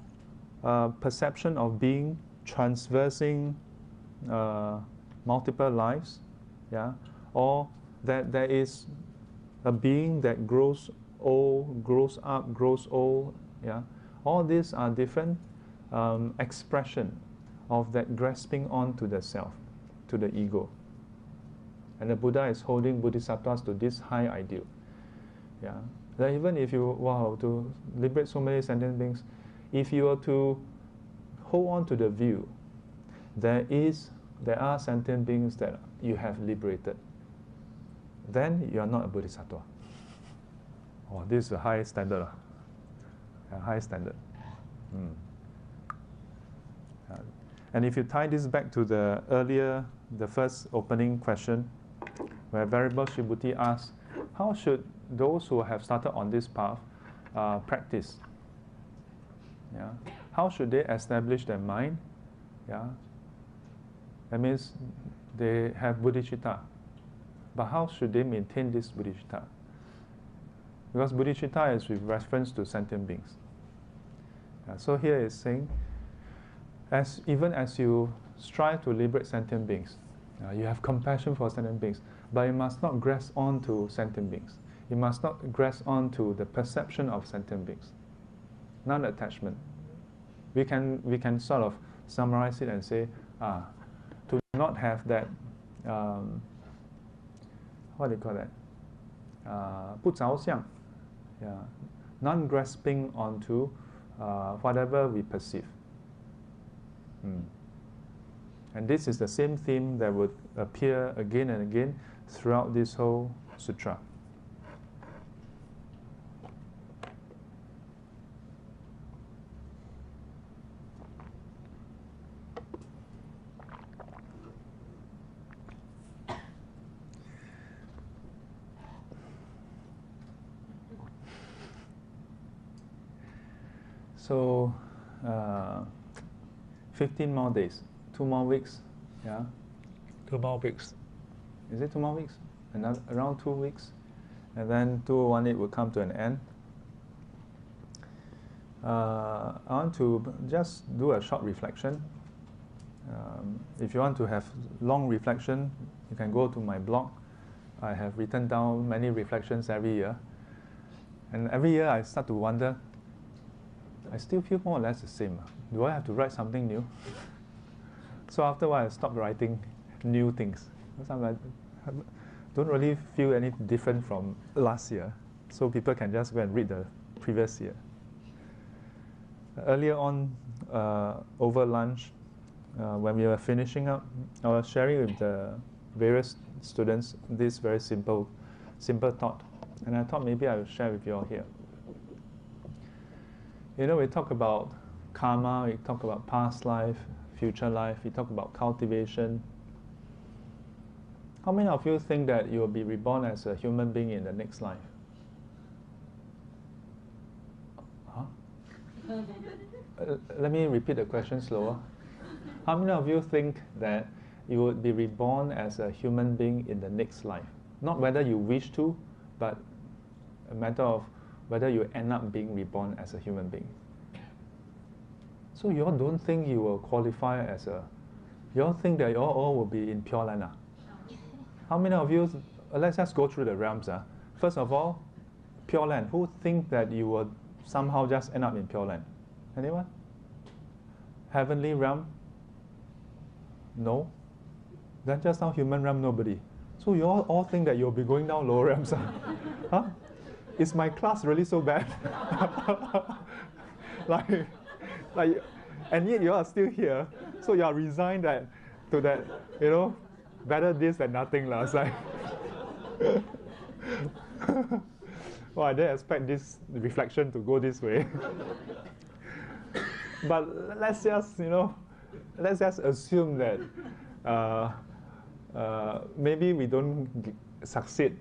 Speaker 1: perception of being traversing multiple lives, yeah, or that there is a being that grows old, grows up, grows old, yeah. All these are different expression of that grasping on to the self, to the ego. And the Buddha is holding bodhisattvas to this high ideal. Yeah. That even if you, wow, to liberate so many sentient beings, if you are to hold on to the view, there are sentient beings that you have liberated, then you are not a bodhisattva. Oh, this is a high standard. A high standard. And if you tie this back to the first opening question, where Venerable Shibhuti asks, how should those who have started on this path practice? Yeah. How should they establish their mind? Yeah. That means they have bodhicitta. But how should they maintain this bodhicitta? Because bodhicitta is with reference to sentient beings. So here is saying, even as you strive to liberate sentient beings, you have compassion for sentient beings, but you must not grasp on to sentient beings. You must not grasp on to the perception of sentient beings. Non-attachment. We can sort of summarize it and say, to not have that, what do you call that? 不着相. Yeah. Non-grasping onto whatever we perceive. And this is the same theme that would appear again and again throughout this whole sutra. So, 15 more days, 2 more weeks, yeah? 2 more weeks. Is it 2 more weeks? Around 2 weeks. And then 2018 will come to an end. I want to just do a short reflection. If you want to have long reflection, you can go to my blog. I have written down many reflections every year. And every year I start to wonder, I still feel more or less the same. Do I have to write something new? So after a while, I stopped writing new things. Because I don't really feel any different from last year. So people can just go and read the previous year. Earlier on, over lunch, when we were finishing up, I was sharing with the various students this very simple thought. And I thought maybe I will share with you all here. You know, we talk about karma, we talk about past life, future life, we talk about cultivation. How many of you think that you will be reborn as a human being in the next life? Huh? Let me repeat the question slower. How many of you think that you would be reborn as a human being in the next life? Not whether you wish to, but a matter of whether you end up being reborn as a human being. So you all don't think you will qualify as you all think that you all will be in Pure Land? How many of you, let's just go through the realms. First of all, Pure Land. Who think that you will somehow just end up in Pure Land? Anyone? Heavenly realm? No? Then just now human realm, nobody. So you all think that you'll be going down lower realms? Huh? Is my class really so bad? like, and yet you are still here. So you are resigned to that, you know, better this than nothing last night. Well, I didn't expect this reflection to go this way. But let's just, let's just assume that maybe we don't succeed.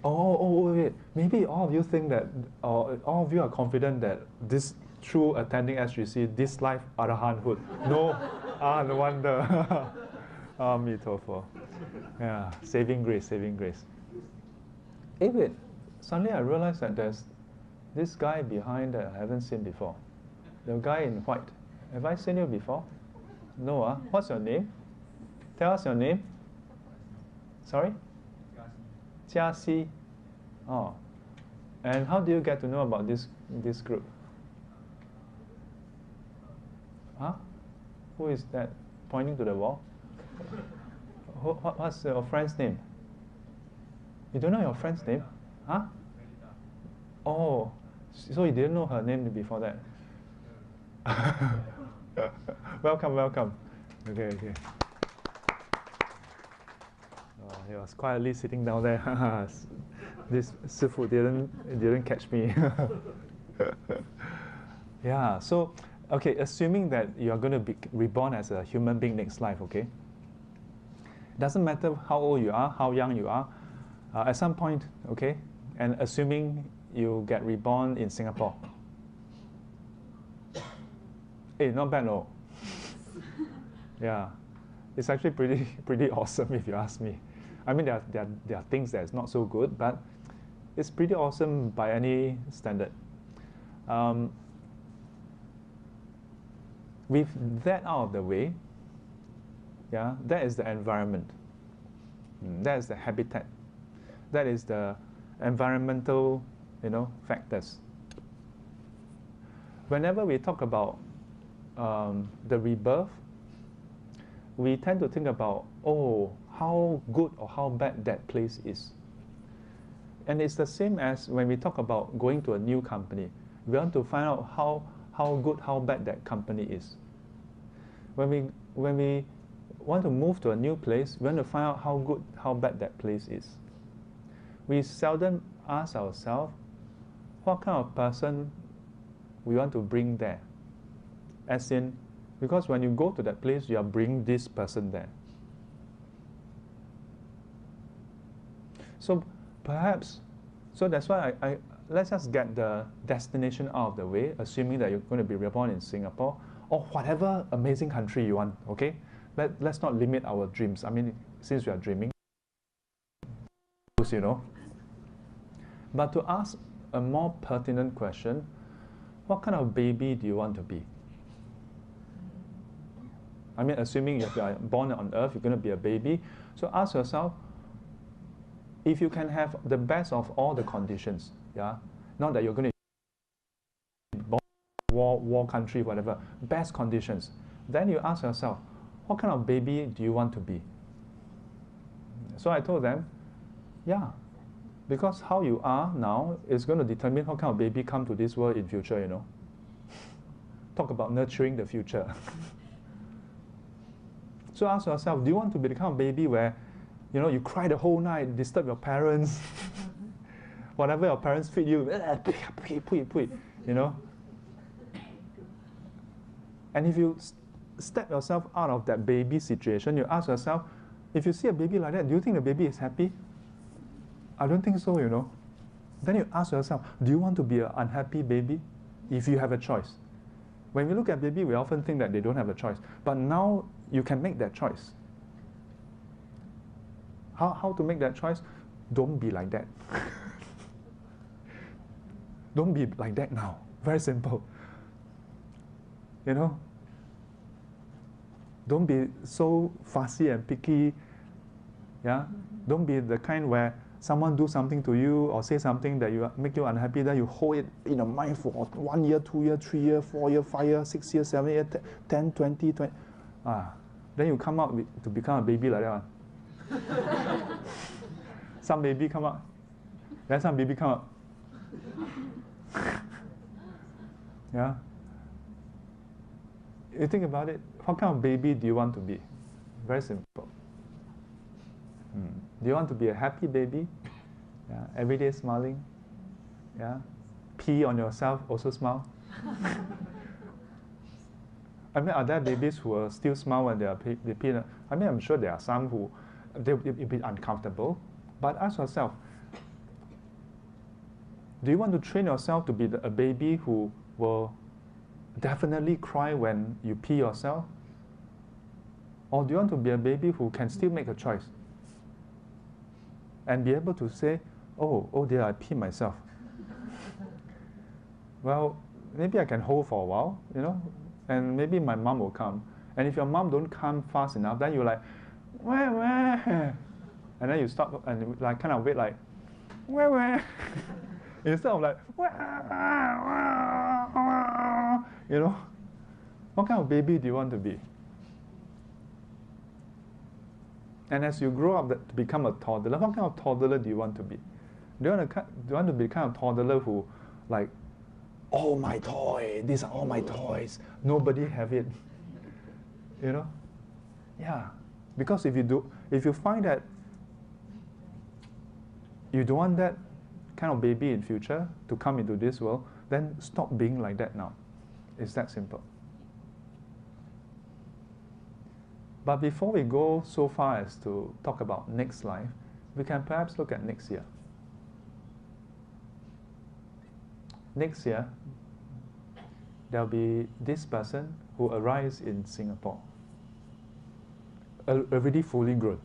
Speaker 1: Wait. Maybe all of you think that, or all of you are confident that this through attending SGC, this life arahanthood. No, no wonder. Me too. Yeah, saving grace. Wait. Suddenly I realized that This guy behind that I haven't seen before. The guy in white. Have I seen you before? No, What's your name? Tell us your name. Sorry? Jiaxi. Oh. And how do you get to know about this group? Huh? Who is that pointing to the wall? What's your friend's name? You don't know your friend's name? Huh? Oh, so you didn't know her name before that? Welcome. Okay. Oh, he was quietly sitting down there. This Sifu didn't catch me. Yeah, so, okay, assuming that you are going to be reborn as a human being next life, okay? Doesn't matter how old you are, how young you are, at some point, okay? And assuming you get reborn in Singapore. Hey, not bad, no? Yeah, it's actually pretty awesome if you ask me. I mean, there are things that's not so good, but it's pretty awesome by any standard. With that out of the way, yeah, that is the environment. That is the habitat. That is the environmental, factors. Whenever we talk about the rebirth, we tend to think about, how good or how bad that place is. And it's the same as when we talk about going to a new company. We want to find out how good, how bad that company is. When we want to move to a new place, we want to find out how good, how bad that place is. We seldom ask ourselves, what kind of person we want to bring there? As in, because when you go to that place, you are bringing this person there. So perhaps, so that's why let's just get the destination out of the way, assuming that you're going to be reborn in Singapore or whatever amazing country you want, okay? Let's not limit our dreams. I mean, since we are dreaming, But to ask a more pertinent question, what kind of baby do you want to be? I mean, assuming if you are born on earth, you're going to be a baby. So ask yourself, if you can have the best of all the conditions, yeah, not that you're going to be born in a war country, whatever, best conditions, then you ask yourself, what kind of baby do you want to be? So I told them, yeah, because how you are now is going to determine what kind of baby come to this world in future, Talk about nurturing the future. So ask yourself, do you want to be the kind of baby where, you cry the whole night, disturb your parents, whatever your parents feed you, And if you step yourself out of that baby situation, you ask yourself, if you see a baby like that, do you think the baby is happy? I don't think so, Then you ask yourself, do you want to be an unhappy baby? If you have a choice. When we look at baby, we often think that they don't have a choice. But now you can make that choice. How to make that choice? Don't be like that. Don't be like that now. Very simple. Don't be so fussy and picky. Yeah? Don't be the kind where someone do something to you or say something that make you unhappy, then you hold it in your mind for 1 year, 2 year, 3 year, 4 year, 5 year, 6 year, 7 year, 10, 20. Then you come out to become a baby like that one. Some baby come out, then some baby come out. Yeah. You think about it, what kind of baby do you want to be? Very simple. Do you want to be a happy baby? Yeah. Every day smiling? Yeah. Pee on yourself, also smile? I mean, are there babies who will still smile when they pee? I mean, I'm sure there are some who they'll be uncomfortable. But ask yourself, do you want to train yourself to be a baby who will definitely cry when you pee yourself? Or do you want to be a baby who can still make a choice? And be able to say, oh dear, I pee myself. well, maybe I can hold for a while, you know, and maybe my mom will come. And if your mom don't come fast enough, then you're like, where? And then you stop and like kind of wait like, where? Instead of like, you know, what kind of baby do you want to be? And as you grow up to become a toddler, what kind of toddler do you want to be? Do you want to be the kind of toddler who, like, oh my toy, these are all my toys, nobody have it, you know? Yeah, because if you find that you don't want that kind of baby in future to come into this world, then stop being like that now. It's that simple. But before we go so far as to talk about next life, we can perhaps look at next year. Next year, there'll be this person who arrives in Singapore, already fully grown.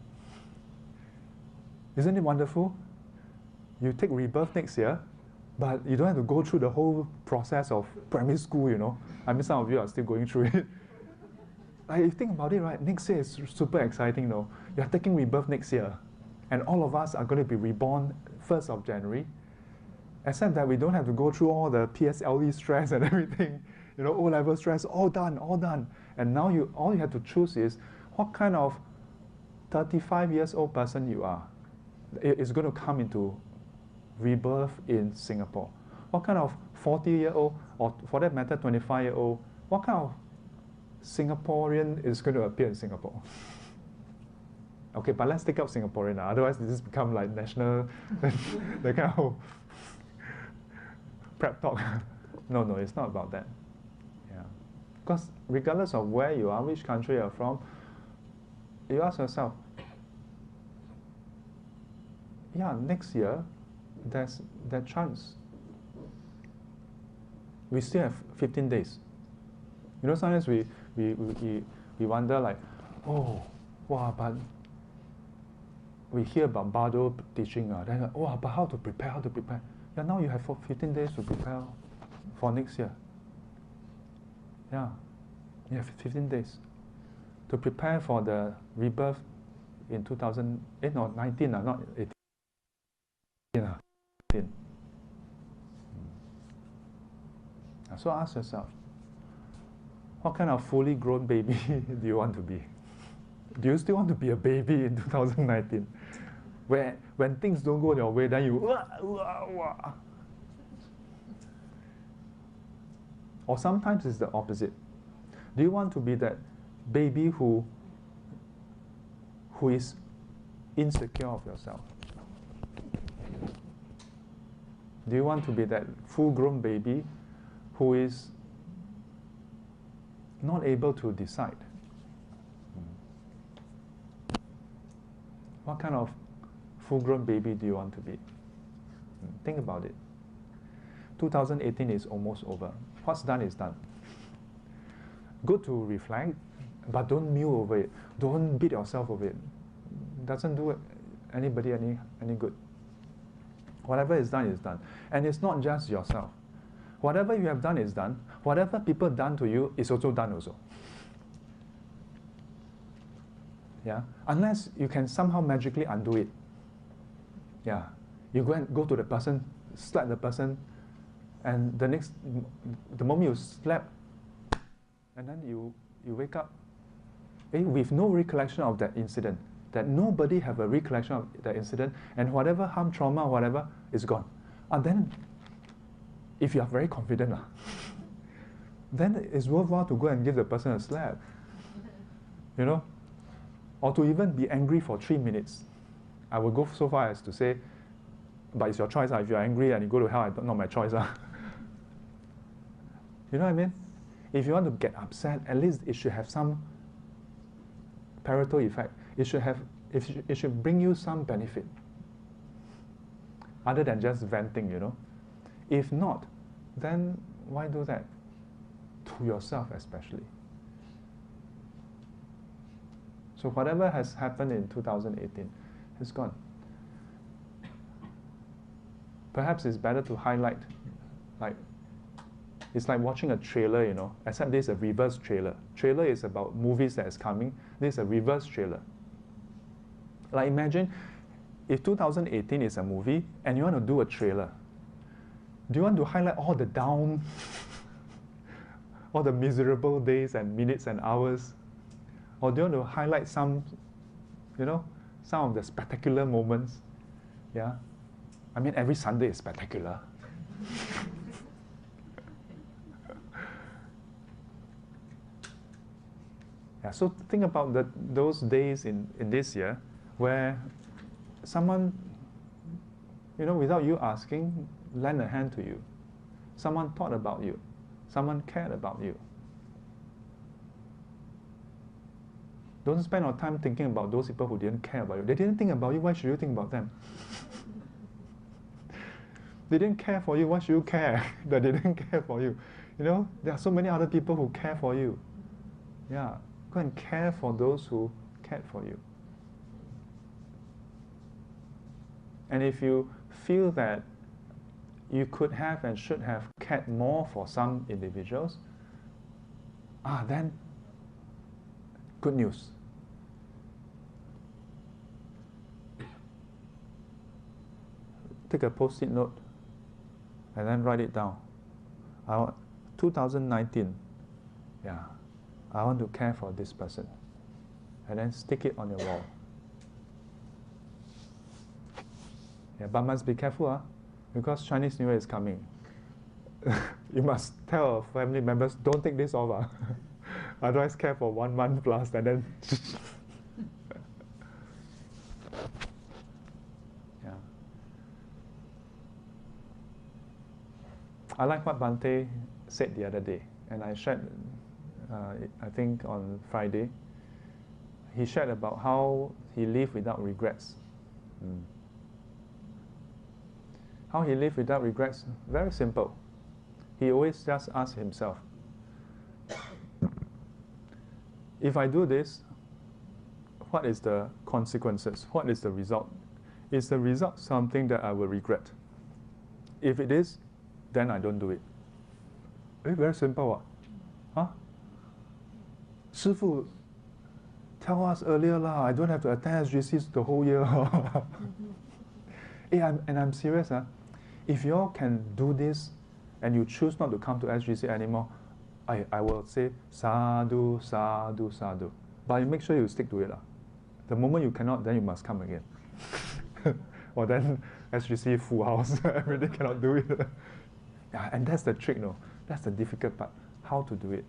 Speaker 1: Isn't it wonderful? You take rebirth next year, but you don't have to go through the whole process of primary school, you know. I mean, some of you are still going through it. Like, if you think about it, right, next year is super exciting, though. You're taking rebirth next year, and all of us are going to be reborn 1st of January, except that we don't have to go through all the PSLE stress and everything, you know, O-level stress, all done. And now all you have to choose is what kind of 35 years old person you are. It's going to come into rebirth in Singapore. What kind of 40-year-old, or for that matter, 25-year-old, what kind of Singaporean is going to appear in Singapore? Okay, but let's take out Singaporean. Otherwise, this become like national, the kind of prep talk. No, it's not about that. Yeah, because regardless of where you are, which country you're from, you ask yourself, yeah, next year, there's that chance. We still have 15 days. You know, sometimes we wonder like, oh, wow, but we hear about Bardo teaching, then like, oh, but how to prepare? Yeah, now you have 15 days to prepare for next year. Yeah, you have 15 days to prepare for the rebirth in 2008 or 19, not 18. 18. So ask yourself, what kind of fully grown baby do you want to be? Do you still want to be a baby in 2019? Where when things don't go your way, then you Or sometimes it's the opposite. Do you want to be that baby who is insecure of yourself? Do you want to be that full-grown baby who is not able to decide? What kind of full-grown baby do you want to be? Think about it. 2018 is almost over. What's done is done. Good to reflect, but don't mew over it. Don't beat yourself over it. Doesn't do anybody any good. Whatever is done is done. And it's not just yourself. Whatever you have done is done. Whatever people done to you is also done also. Yeah? Unless you can somehow magically undo it. Yeah. You go to the person, slap the person, and the moment you slap, and then you wake up with no recollection of that incident. That nobody have a recollection of that incident, and whatever harm, trauma, whatever, is gone. And then, if you are very confident, then it's worthwhile to go and give the person a slap. You know? Or to even be angry for 3 minutes. I will go so far as to say, but it's your choice. If you're angry and you go to hell, not my choice. You know what I mean? If you want to get upset, at least it should have some Pareto effect. It should bring you some benefit, other than just venting, you know. If not, then why do that? To yourself especially. So whatever has happened in 2018 is gone. Perhaps it's better to highlight, like, It's like watching a trailer, you know, except this is a reverse trailer. Trailer is about movies that is coming. This is a reverse trailer. Like imagine if 2018 is a movie and you want to do a trailer. Do you want to highlight all the down, all the miserable days and minutes and hours? Or do you want to highlight some, you know, some of the spectacular moments? Yeah? I mean, every Sunday is spectacular. Yeah, so think about those days in this year where someone, you know, without you asking, lend a hand to you. Someone thought about you. Someone cared about you. Don't spend your time thinking about those people who didn't care about you. They didn't think about you, why should you think about them? They didn't care for you, why should you care that they didn't care for you? You know, there are so many other people who care for you. Yeah, go and care for those who cared for you. And if you feel that you could have and should have cared more for some individuals, then good news. Take a post-it note and then write it down. 2019, yeah, I want to care for this person. And then stick it on your wall. Yeah, but must be careful, because Chinese New Year is coming. You must tell family members, don't take this off. Otherwise, care for 1 month plus and then. Yeah. I like what Bhante said the other day, and I shared, I think on Friday, he shared about how he lived without regrets. How he lived without regrets? Very simple. He always just asks himself, if I do this, what is the consequences? What is the result? Is the result something that I will regret? If it is, then I don't do it. Very simple. Shifu, tell us earlier lah. I don't have to attend SGC the whole year. I'm serious. If you all can do this and you choose not to come to SGC anymore, I will say sadhu, sadhu, sadhu. But you make sure you stick to it. The moment you cannot, then you must come again. Or then SGC full house, every day cannot do it. Yeah, and that's the trick, no? That's the difficult part, how to do it.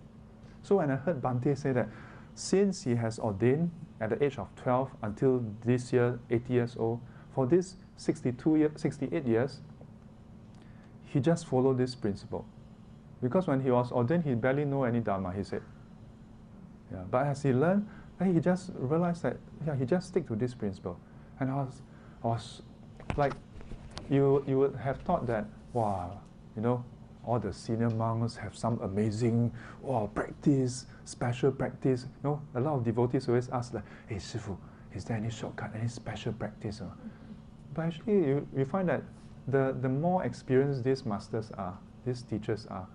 Speaker 1: So when I heard Bhante say that, since he has ordained at the age of 12 until this year, 80 years old, for this 68 years, he just followed this principle. Because when he was ordained, he barely knew any Dharma, he said. Yeah, but as he learned, then he just realized that, yeah, he just stick to this principle. And I was like, you would have thought that, wow, you know, all the senior monks have some amazing practice, special practice. You know, a lot of devotees always ask like, hey, Shifu, is there any shortcut, any special practice? But actually, you find that the more experienced these masters are, these teachers are,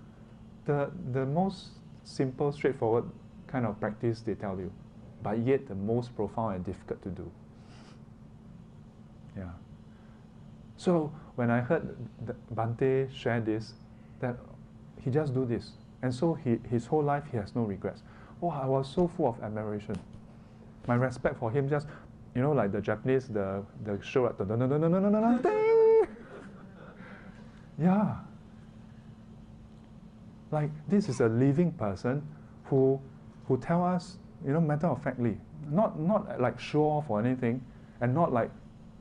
Speaker 1: the most simple, straightforward kind of practice they tell you, but yet the most profound and difficult to do. Yeah. So when I heard Bhante share this, that he just do this, and so his whole life he has no regrets. I was so full of admiration. My respect for him just, you know, like the Japanese, the show at the yeah. Like this is a living person who tell us, you know, matter of factly, not like show off or anything, and not like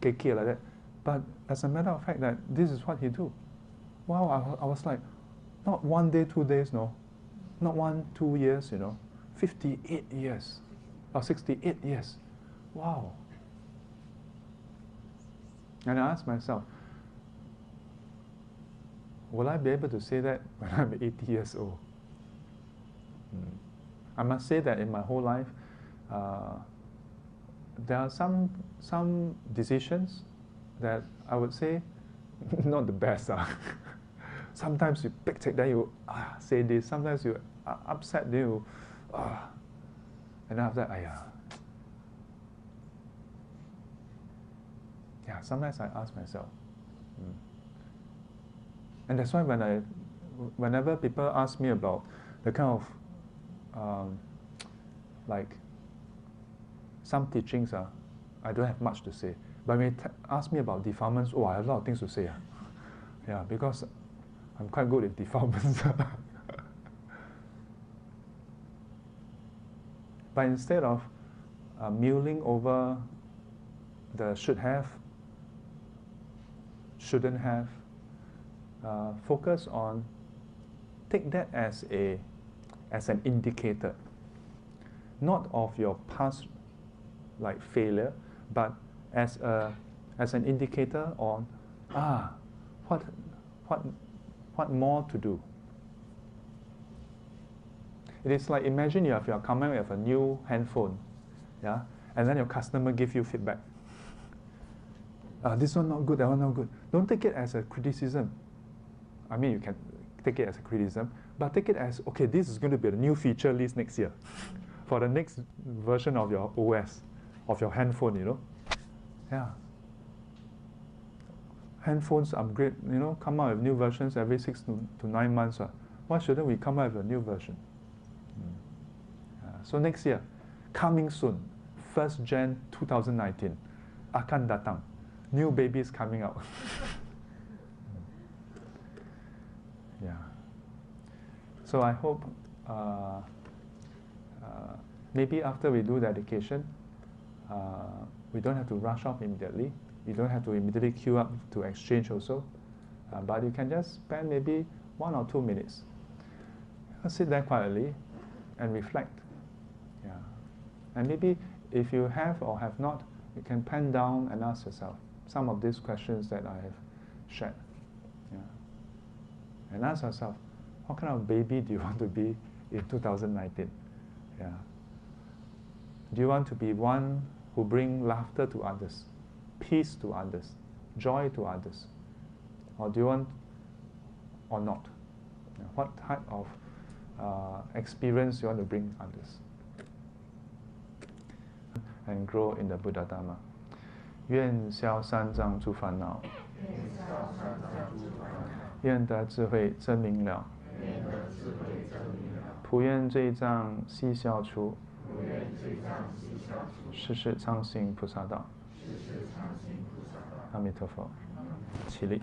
Speaker 1: keke like that, but as a matter of fact that this is what he do. Wow, I was like, not 1 day, 2 days, no, not 1, 2 years, you know, 58 years, or 68 years. Wow. And I asked myself, will I be able to say that when I'm 80 years old? I must say that in my whole life, there are some decisions that I would say not the best. Sometimes you picture, then you say this. Sometimes you are upset, then you, and after that, yeah, sometimes I ask myself. And that's why whenever people ask me about the kind of, like, some teachings, I don't have much to say. But when they ask me about defilements, I have a lot of things to say. Yeah, because I'm quite good at defilements. But instead of mulling over the should have, shouldn't have, focus on, take that as an indicator, not of your past like failure, but as an indicator on what more to do. It is like, imagine you are coming with a new handphone, yeah, and then your customer give you feedback. This one not good, that one not good. Don't take it as a criticism. I mean, you can take it as a criticism, but take it as, okay, this is going to be the new feature list next year for the next version of your OS, of your handphone, you know. Yeah. Handphones upgrade, you know, come out with new versions every 6 to 9 months. Why shouldn't we come out with a new version? So next year, coming soon, 1st Jan 2019, akan datang. New babies coming out. Yeah. So I hope maybe after we do dedication, we don't have to rush off immediately. You don't have to immediately queue up to exchange also. But you can just spend maybe 1 or 2 minutes. Sit there quietly and reflect. Yeah. And maybe if you have or have not, you can pen down and ask yourself some of these questions that I have shared. Yeah. And ask yourself, what kind of baby do you want to be in 2019? Yeah. Do you want to be one who brings laughter to others, peace to others, joy to others? Or do you want, or not? Yeah. What type of experience you want to bring others? And grow in the Buddha Dharma. 愿消三障诸烦恼，愿得智慧真明了，普愿罪障悉消除，世世常行菩萨道。阿弥陀佛，起立。